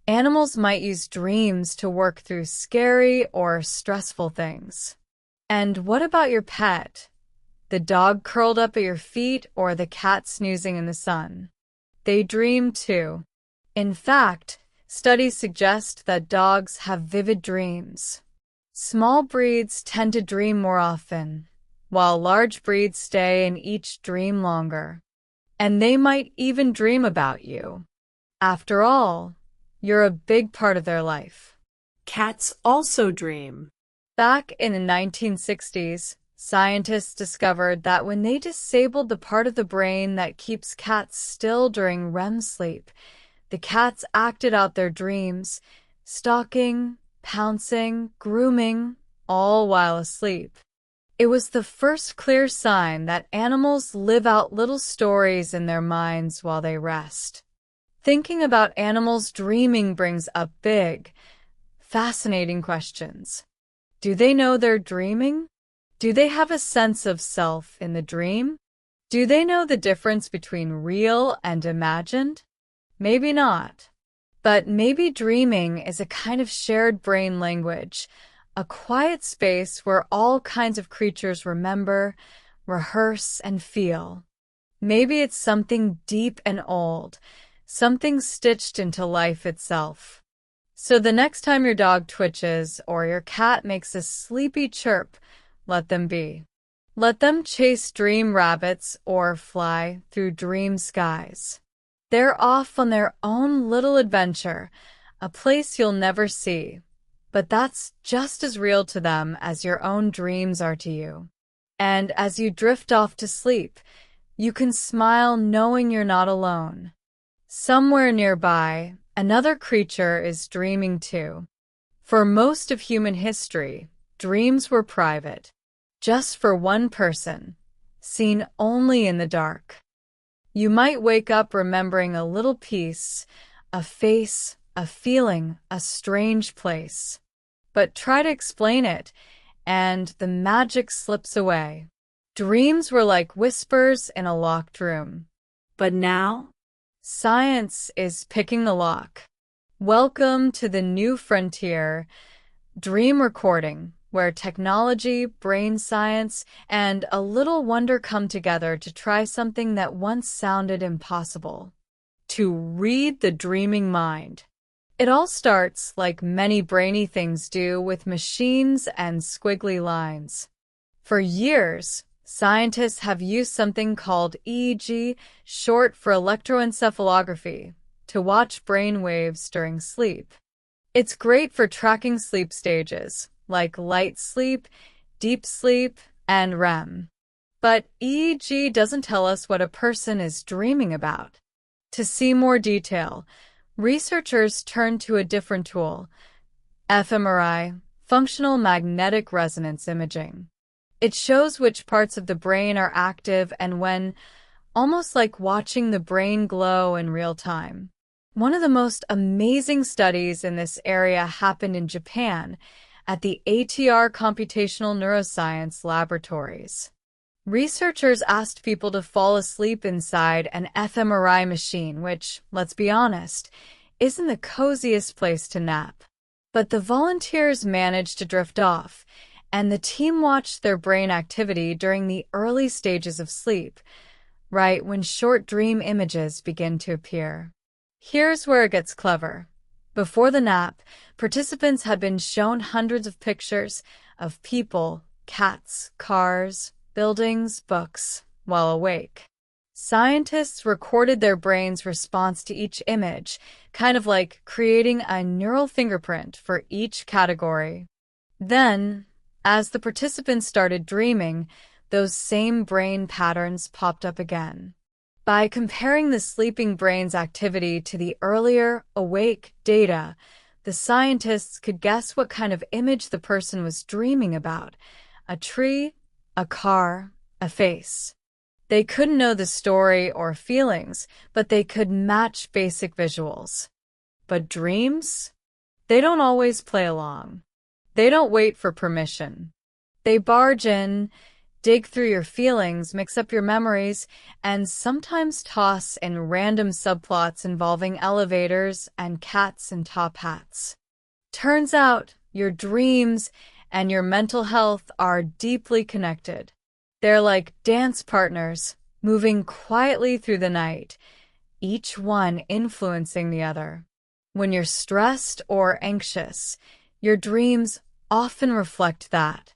[SPEAKER 2] animals might use dreams to work through scary or stressful things. And what about your pet? The dog curled up at your feet or the cat snoozing in the sun? They dream too. In fact, studies suggest that dogs have vivid dreams. Small breeds tend to dream more often, while large breeds stay and each dream longer. And they might even dream about you. After all, you're a big part of their life.
[SPEAKER 3] Cats also dream.
[SPEAKER 2] Back in the 1960s, scientists discovered that when they disabled the part of the brain that keeps cats still during REM sleep, the cats acted out their dreams, stalking, pouncing, grooming, all while asleep. It was the first clear sign that animals live out little stories in their minds while they rest. Thinking about animals dreaming brings up big, fascinating questions. Do they know they're dreaming? Do they have a sense of self in the dream? Do they know the difference between real and imagined? Maybe not. But maybe dreaming is a kind of shared brain language, a quiet space where all kinds of creatures remember, rehearse, and feel. Maybe it's something deep and old, something stitched into life itself. So the next time your dog twitches or your cat makes a sleepy chirp, let them be. Let them chase dream rabbits or fly through dream skies. They're off on their own little adventure, a place you'll never see. But that's just as real to them as your own dreams are to you. And as you drift off to sleep, you can smile knowing you're not alone. Somewhere nearby, another creature is dreaming too. For most of human history, dreams were private, just for one person, seen only in the dark. You might wake up remembering a little piece, a face, a feeling, a strange place. But try to explain it, and the magic slips away. Dreams were like whispers in a locked room.
[SPEAKER 3] But now,
[SPEAKER 2] science is picking the lock. Welcome to the new frontier, dream recording, where technology, brain science, and a little wonder come together to try something that once sounded impossible: to read the dreaming mind. It all starts, like many brainy things do, with machines and squiggly lines. For years, scientists have used something called EEG, short for electroencephalography, to watch brain waves during sleep. It's great for tracking sleep stages, like light sleep, deep sleep, and REM. But EEG doesn't tell us what a person is dreaming about. To see more detail, researchers turn to a different tool: fMRI, functional magnetic resonance imaging. It shows which parts of the brain are active and when, almost like watching the brain glow in real time. One of the most amazing studies in this area happened in Japan, at the ATR Computational Neuroscience Laboratories. Researchers asked people to fall asleep inside an fMRI machine, which, let's be honest, isn't the coziest place to nap. But the volunteers managed to drift off, and the team watched their brain activity during the early stages of sleep, right when short dream images begin to appear. Here's where it gets clever. Before the nap, participants had been shown hundreds of pictures of people, cats, cars, buildings, books, while awake. Scientists recorded their brain's response to each image, kind of like creating a neural fingerprint for each category. Then, as the participants started dreaming, those same brain patterns popped up again. By comparing the sleeping brain's activity to the earlier, awake data, the scientists could guess what kind of image the person was dreaming about: a tree, a car, a face. They couldn't know the story or feelings, but they could match basic visuals. But dreams? They don't always play along. They don't wait for permission. They barge in, dig through your feelings, mix up your memories, and sometimes toss in random subplots involving elevators and cats in top hats. Turns out, your dreams and your mental health are deeply connected. They're like dance partners, moving quietly through the night, each one influencing the other. When you're stressed or anxious, your dreams often reflect that.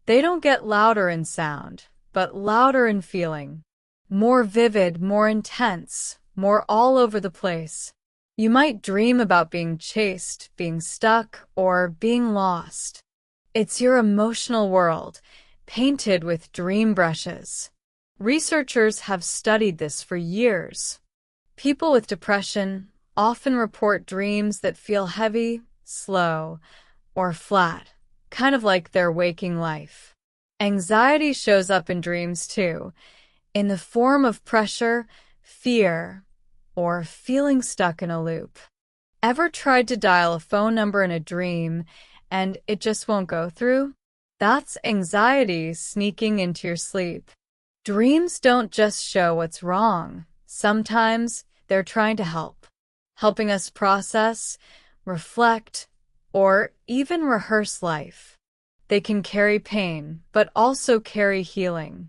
[SPEAKER 2] They don't get louder in sound, but louder in feeling. More vivid, more intense, more all over the place. You might dream about being chased, being stuck, or being lost. It's your emotional world, painted with dream brushes. Researchers have studied this for years. People with depression often report dreams that feel heavy, slow, or flat, kind of like their waking life. Anxiety shows up in dreams too, in the form of pressure, fear, or feeling stuck in a loop. Ever tried to dial a phone number in a dream and it just won't go through? That's anxiety sneaking into your sleep. Dreams don't just show what's wrong. Sometimes they're trying to help, helping us process, reflect, or even rehearse life. They can carry pain, but also carry healing.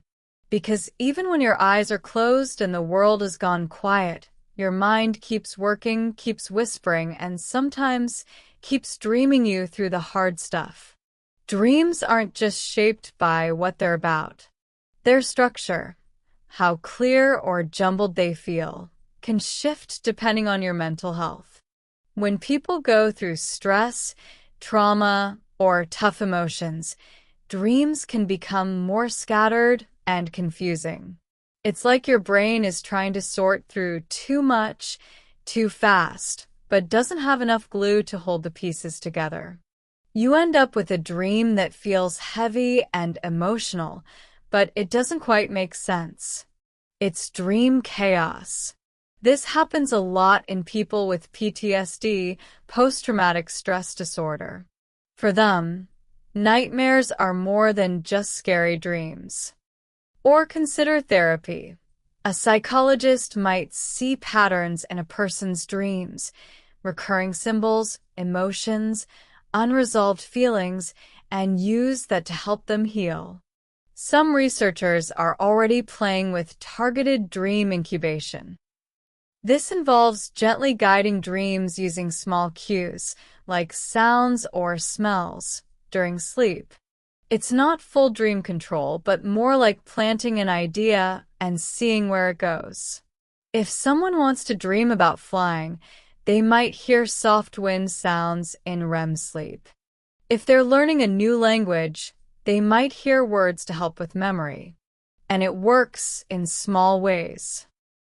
[SPEAKER 2] Because even when your eyes are closed and the world has gone quiet, your mind keeps working, keeps whispering, and sometimes keeps dreaming you through the hard stuff. Dreams aren't just shaped by what they're about. Their structure, how clear or jumbled they feel, can shift depending on your mental health. When people go through stress, trauma, or tough emotions, dreams can become more scattered and confusing. It's like your brain is trying to sort through too much, too fast, but doesn't have enough glue to hold the pieces together. You end up with a dream that feels heavy and emotional, but it doesn't quite make sense. It's dream chaos. This happens a lot in people with PTSD, post-traumatic stress disorder. For them, nightmares are more than just scary dreams. Or consider therapy. A psychologist might see patterns in a person's dreams, recurring symbols, emotions, unresolved feelings, and use that to help them heal. Some researchers are already playing with targeted dream incubation. This involves gently guiding dreams using small cues, like sounds or smells, during sleep. It's not full dream control, but more like planting an idea and seeing where it goes. If someone wants to dream about flying, they might hear soft wind sounds in REM sleep. If they're learning a new language, they might hear words to help with memory. And it works in small ways,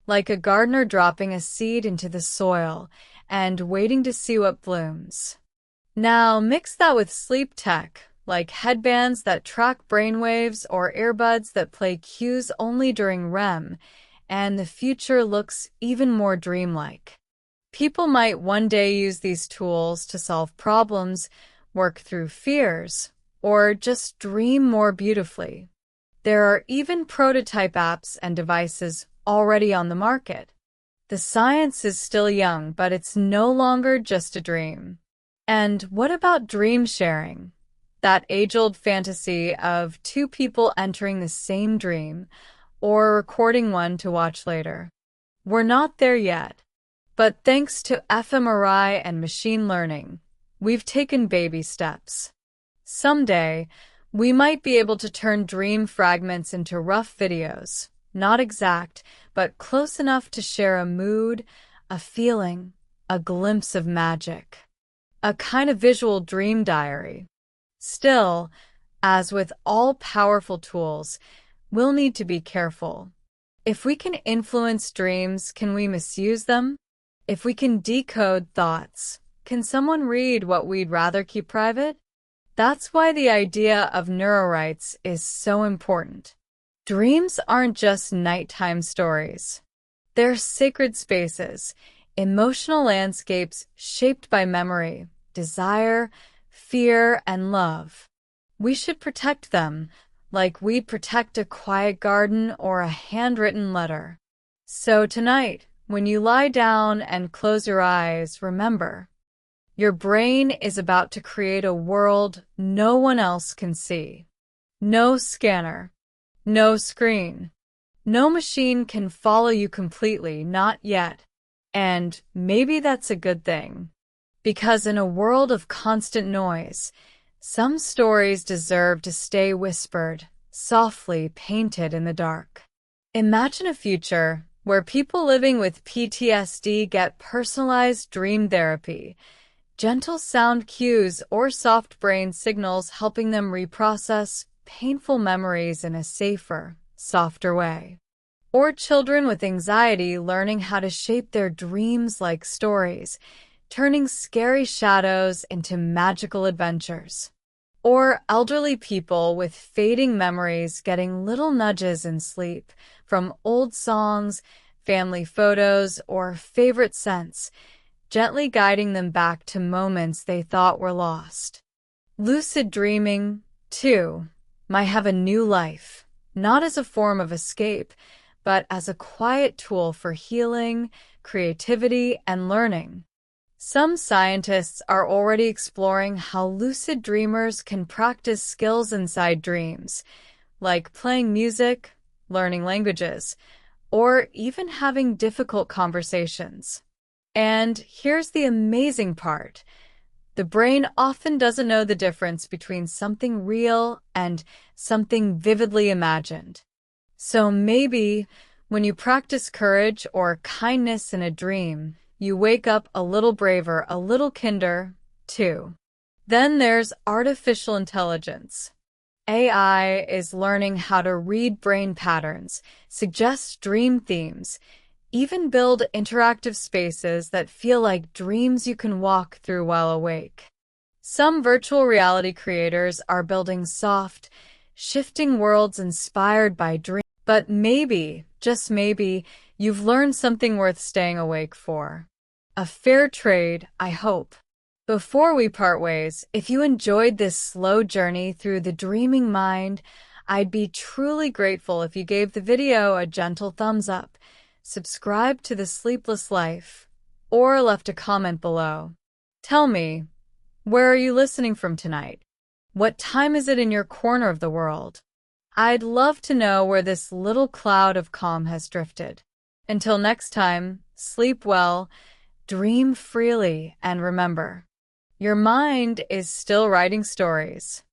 [SPEAKER 2] like a gardener dropping a seed into the soil and waiting to see what blooms. Now mix that with sleep tech, like headbands that track brainwaves or earbuds that play cues only during REM, and the future looks even more dreamlike. People might one day use these tools to solve problems work through fears, or just dream more beautifully. There are even prototype apps and devices already on the market. The science is still young, but it's no longer just a dream. And what about dream sharing? That age-old fantasy of two people entering the same dream or recording one to watch later. We're not there yet, but thanks to fMRI and machine learning, we've taken baby steps. Someday, we might be able to turn dream fragments into rough videos, not exact, but close enough to share a mood, a feeling, a glimpse of magic. A kind of visual dream diary. Still, as with all powerful tools, we'll need to be careful. If we can influence dreams, can we misuse them? If we can decode thoughts, can someone read what we'd rather keep private? That's why the idea of neurorights is so important. Dreams aren't just nighttime stories. They're sacred spaces, emotional landscapes shaped by memory, desire, fear, and love. We should protect them, like we'd protect a quiet garden or a handwritten letter. So tonight, when you lie down and close your eyes, remember, your brain is about to create a world no one else can see. No scanner, no screen, no machine can follow you completely, not yet. And maybe that's a good thing. Because in a world of constant noise, some stories deserve to stay whispered, softly painted in the dark. Imagine a future where people living with PTSD get personalized dream therapy, gentle sound cues or soft brain signals helping them reprocess painful memories in a safer, softer way. Or children with anxiety learning how to shape their dreams like stories, turning scary shadows into magical adventures. Or elderly people with fading memories getting little nudges in sleep from old songs, family photos, or favorite scents, gently guiding them back to moments they thought were lost. Lucid dreaming, too, might have a new life, not as a form of escape, but as a quiet tool for healing, creativity, and learning. Some scientists are already exploring how lucid dreamers can practice skills inside dreams, like playing music, learning languages, or even having difficult conversations. And here's the amazing part. The brain often doesn't know the difference between something real and something vividly imagined. So maybe when you practice courage or kindness in a dream, you wake up a little braver, a little kinder, too. Then there's artificial intelligence. AI is learning how to read brain patterns, suggest dream themes, even build interactive spaces that feel like dreams you can walk through while awake. Some virtual reality creators are building soft, shifting worlds inspired by dreams. But maybe, just maybe, you've learned something worth staying awake for. A fair trade, I hope. Before we part ways, if you enjoyed this slow journey through the dreaming mind, I'd be truly grateful if you gave the video a gentle thumbs up, subscribed to the Sleepless Life, or left a comment below. Tell me, where are you listening from tonight? What time is it in your corner of the world? I'd love to know where this little cloud of calm has drifted. Until next time, sleep well, dream freely, and remember, your mind is still writing stories,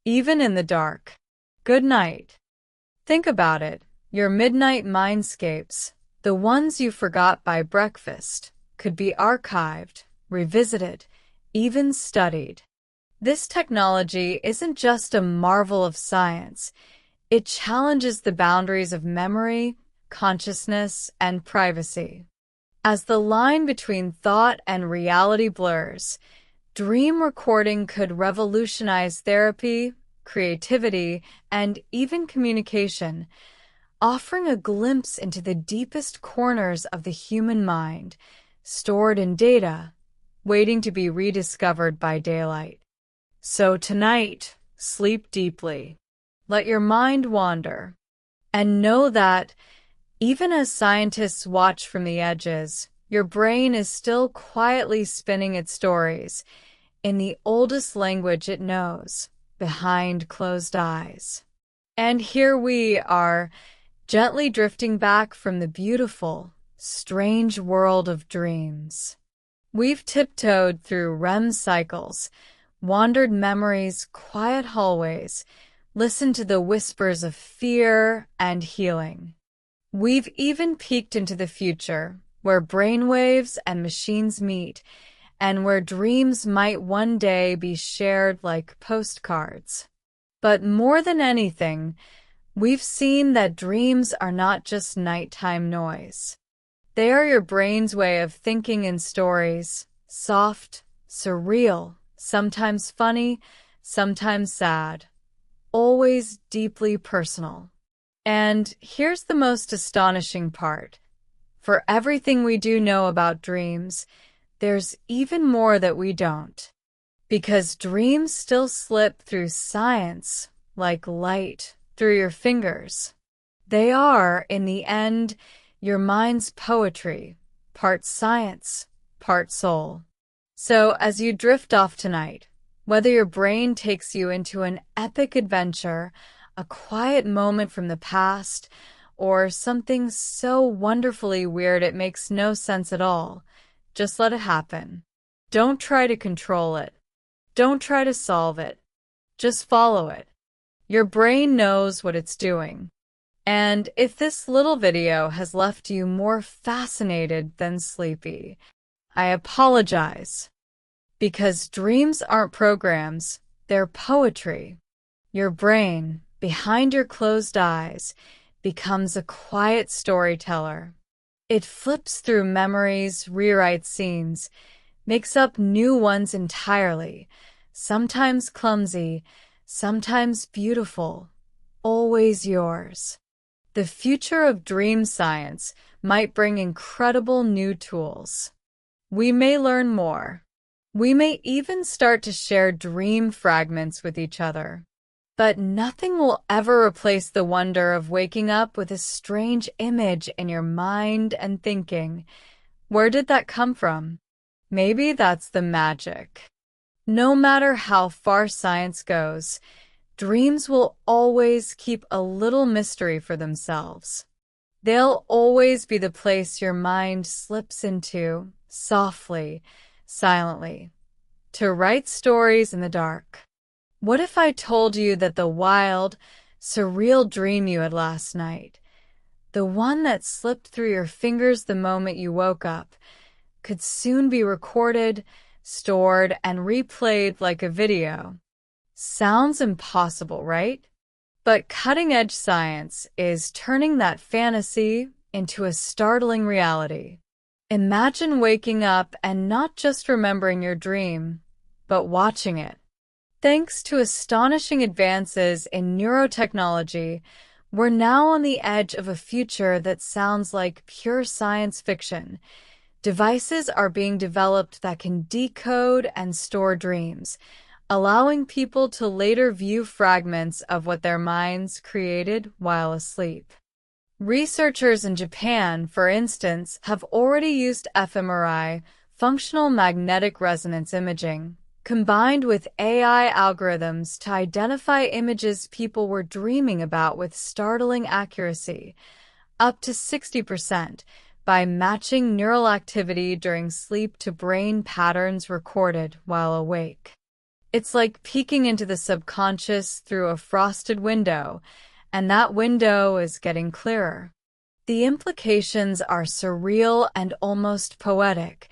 [SPEAKER 2] even in the dark. Good night. Think about it, your midnight mindscapes, the ones you forgot by breakfast, could be archived, revisited, even studied. This technology isn't just a marvel of science. It challenges the boundaries of memory, consciousness, and privacy. As the line between thought and reality blurs, dream recording could revolutionize therapy, creativity, and even communication, offering a glimpse into the deepest corners of the human mind, stored in data, waiting to be rediscovered by daylight. So tonight, sleep deeply. Let your mind wander. And know that, even as scientists watch from the edges, your brain is still quietly spinning its stories in the oldest language it knows, behind closed eyes. And here we are, gently drifting back from the beautiful, strange world of dreams. We've tiptoed through REM cycles, wandered memories' quiet hallways, listened to the whispers of fear and healing. We've even peeked into the future, where brainwaves and machines meet, and where dreams might one day be shared like postcards. But more than anything, we've seen that dreams are not just nighttime noise. They are your brain's way of thinking in stories, soft, surreal, sometimes funny, sometimes sad, always deeply personal. And here's the most astonishing part. For everything we do know about dreams, there's even more that we don't. Because dreams still slip through science, like light through your fingers. They are, in the end, your mind's poetry, part science, part soul. So as you drift off tonight, whether your brain takes you into an epic adventure, a quiet moment from the past, or something so wonderfully weird it makes no sense at all, just let it happen. Don't try to control it. Don't try to solve it. Just follow it. Your brain knows what it's doing. And if this little video has left you more fascinated than sleepy, I apologize. Because dreams aren't programs, they're poetry. Your brain, behind your closed eyes, becomes a quiet storyteller. It flips through memories, rewrites scenes, makes up new ones entirely, sometimes clumsy, sometimes beautiful, always yours. The future of dream science might bring incredible new tools. We may learn more. We may even start to share dream fragments with each other. But nothing will ever replace the wonder of waking up with a strange image in your mind and thinking, where did that come from? Maybe that's the magic. No matter how far science goes, dreams will always keep a little mystery for themselves. They'll always be the place your mind slips into, softly, silently, to write stories in the dark. What if I told you that the wild, surreal dream you had last night, the one that slipped through your fingers the moment you woke up, could soon be recorded, stored, and replayed like a video? Sounds impossible, right? But cutting-edge science is turning that fantasy into a startling reality. Imagine waking up and not just remembering your dream, but watching it. Thanks to astonishing advances in neurotechnology, we're now on the edge of a future that sounds like pure science fiction. Devices are being developed that can decode and store dreams, allowing people to later view fragments of what their minds created while asleep. Researchers in Japan, for instance, have already used fMRI, functional magnetic resonance imaging, combined with AI algorithms to identify images people were dreaming about with startling accuracy, up to 60%, by matching neural activity during sleep to brain patterns recorded while awake. It's like peeking into the subconscious through a frosted window, and that window is getting clearer. The implications are surreal and almost poetic.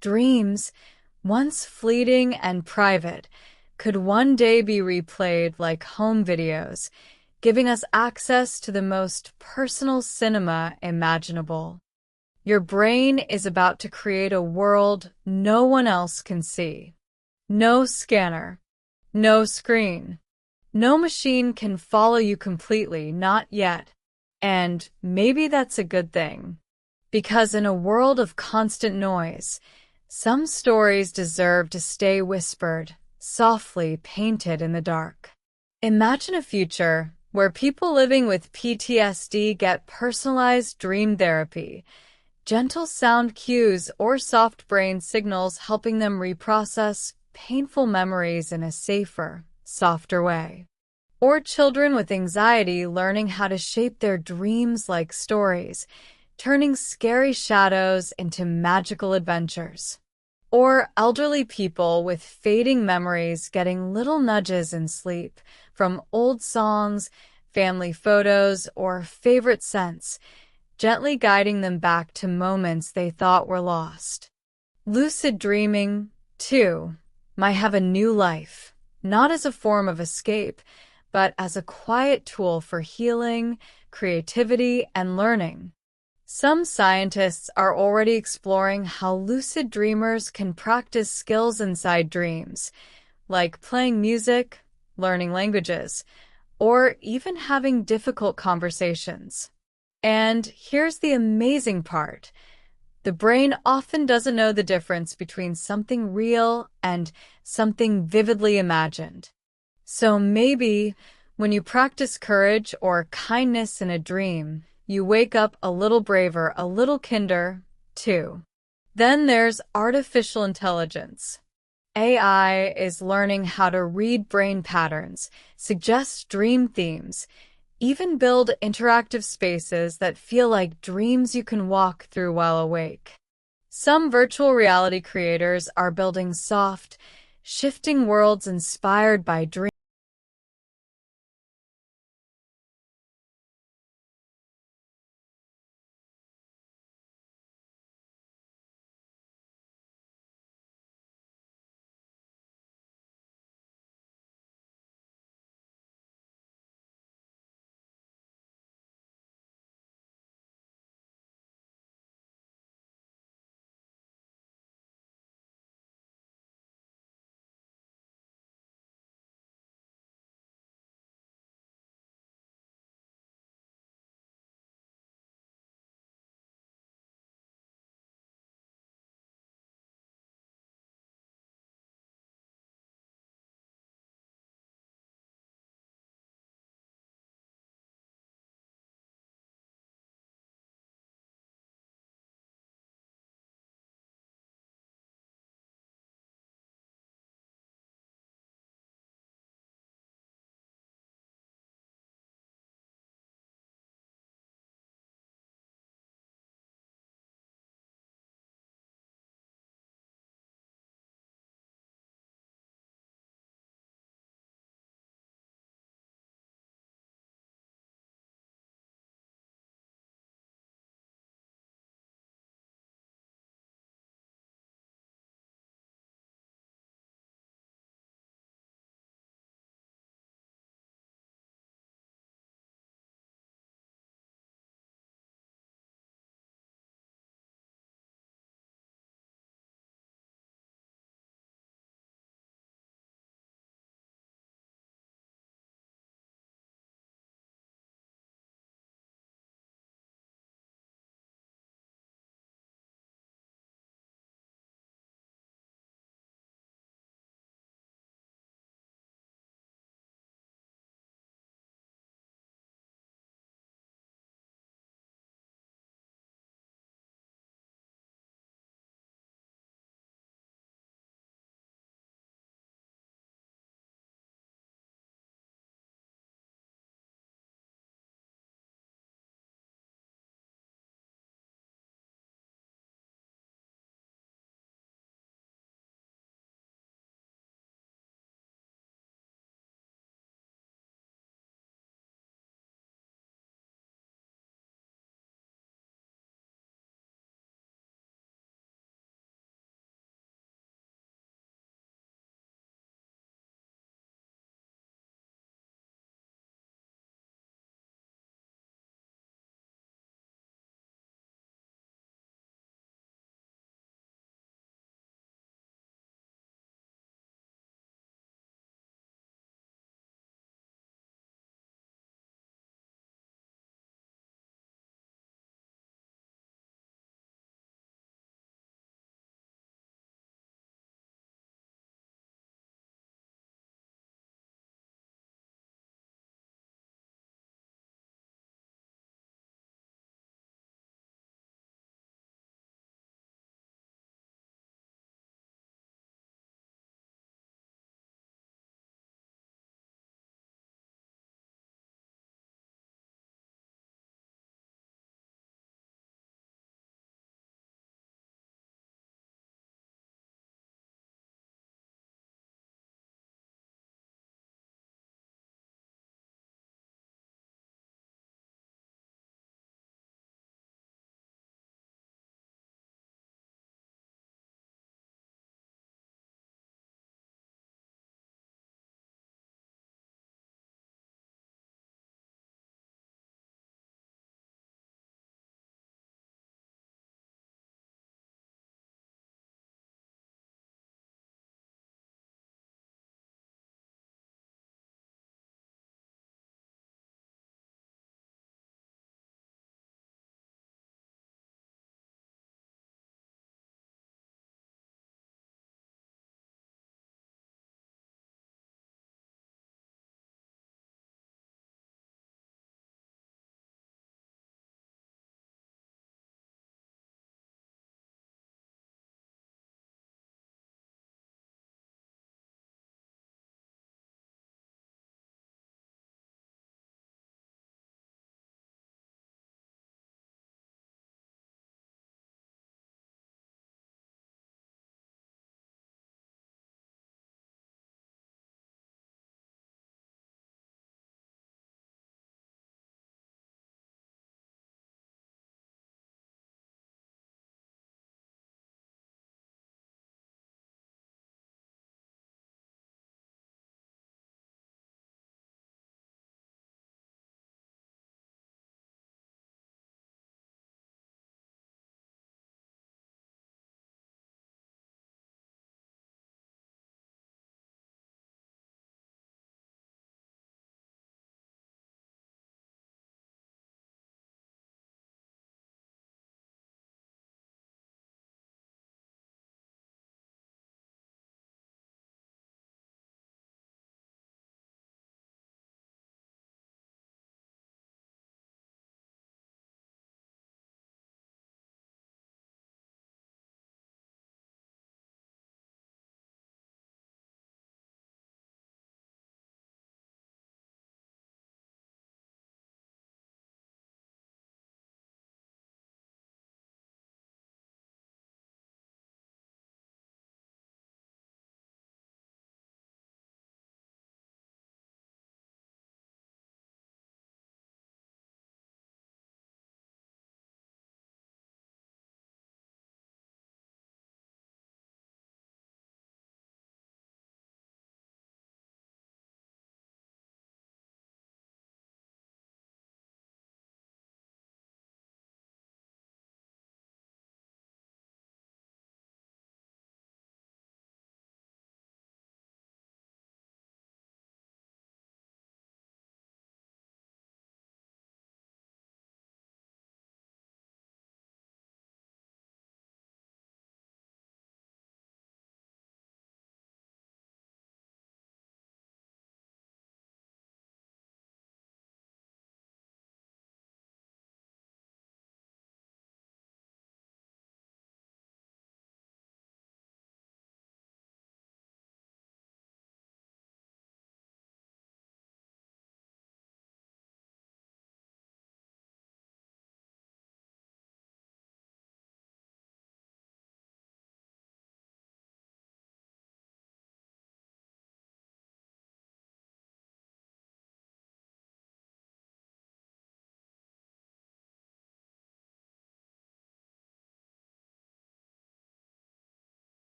[SPEAKER 2] Dreams, once fleeting and private, could one day be replayed like home videos, giving us access to the most personal cinema imaginable. Your brain is about to create a world no one else can see. No scanner, no screen, no machine can follow you completely, not yet. And maybe that's a good thing. Because in a world of constant noise, some stories deserve to stay whispered, softly painted in the dark. Imagine a future where people living with PTSD get personalized dream therapy, gentle sound cues or soft brain signals helping them reprocess painful memories in a safer, softer way. Or children with anxiety learning how to shape their dreams like stories, turning scary shadows into magical adventures. Or elderly people with fading memories getting little nudges in sleep from old songs, family photos, or favorite scents, gently guiding them back to moments they thought were lost. Lucid dreaming, too, might have a new life, not as a form of escape, but as a quiet tool for healing, creativity, and learning. Some scientists are already exploring how lucid dreamers can practice skills inside dreams, like playing music, learning languages, or even having difficult conversations. And here's the amazing part. The brain often doesn't know the difference between something real and something vividly imagined. So maybe when you practice courage or kindness in a dream, you wake up a little braver, a little kinder, too. Then there's artificial intelligence. AI is learning how to read brain patterns, suggest dream themes, even build interactive spaces that feel like dreams you can walk through while awake. Some virtual reality creators are building soft, shifting worlds inspired by dreams.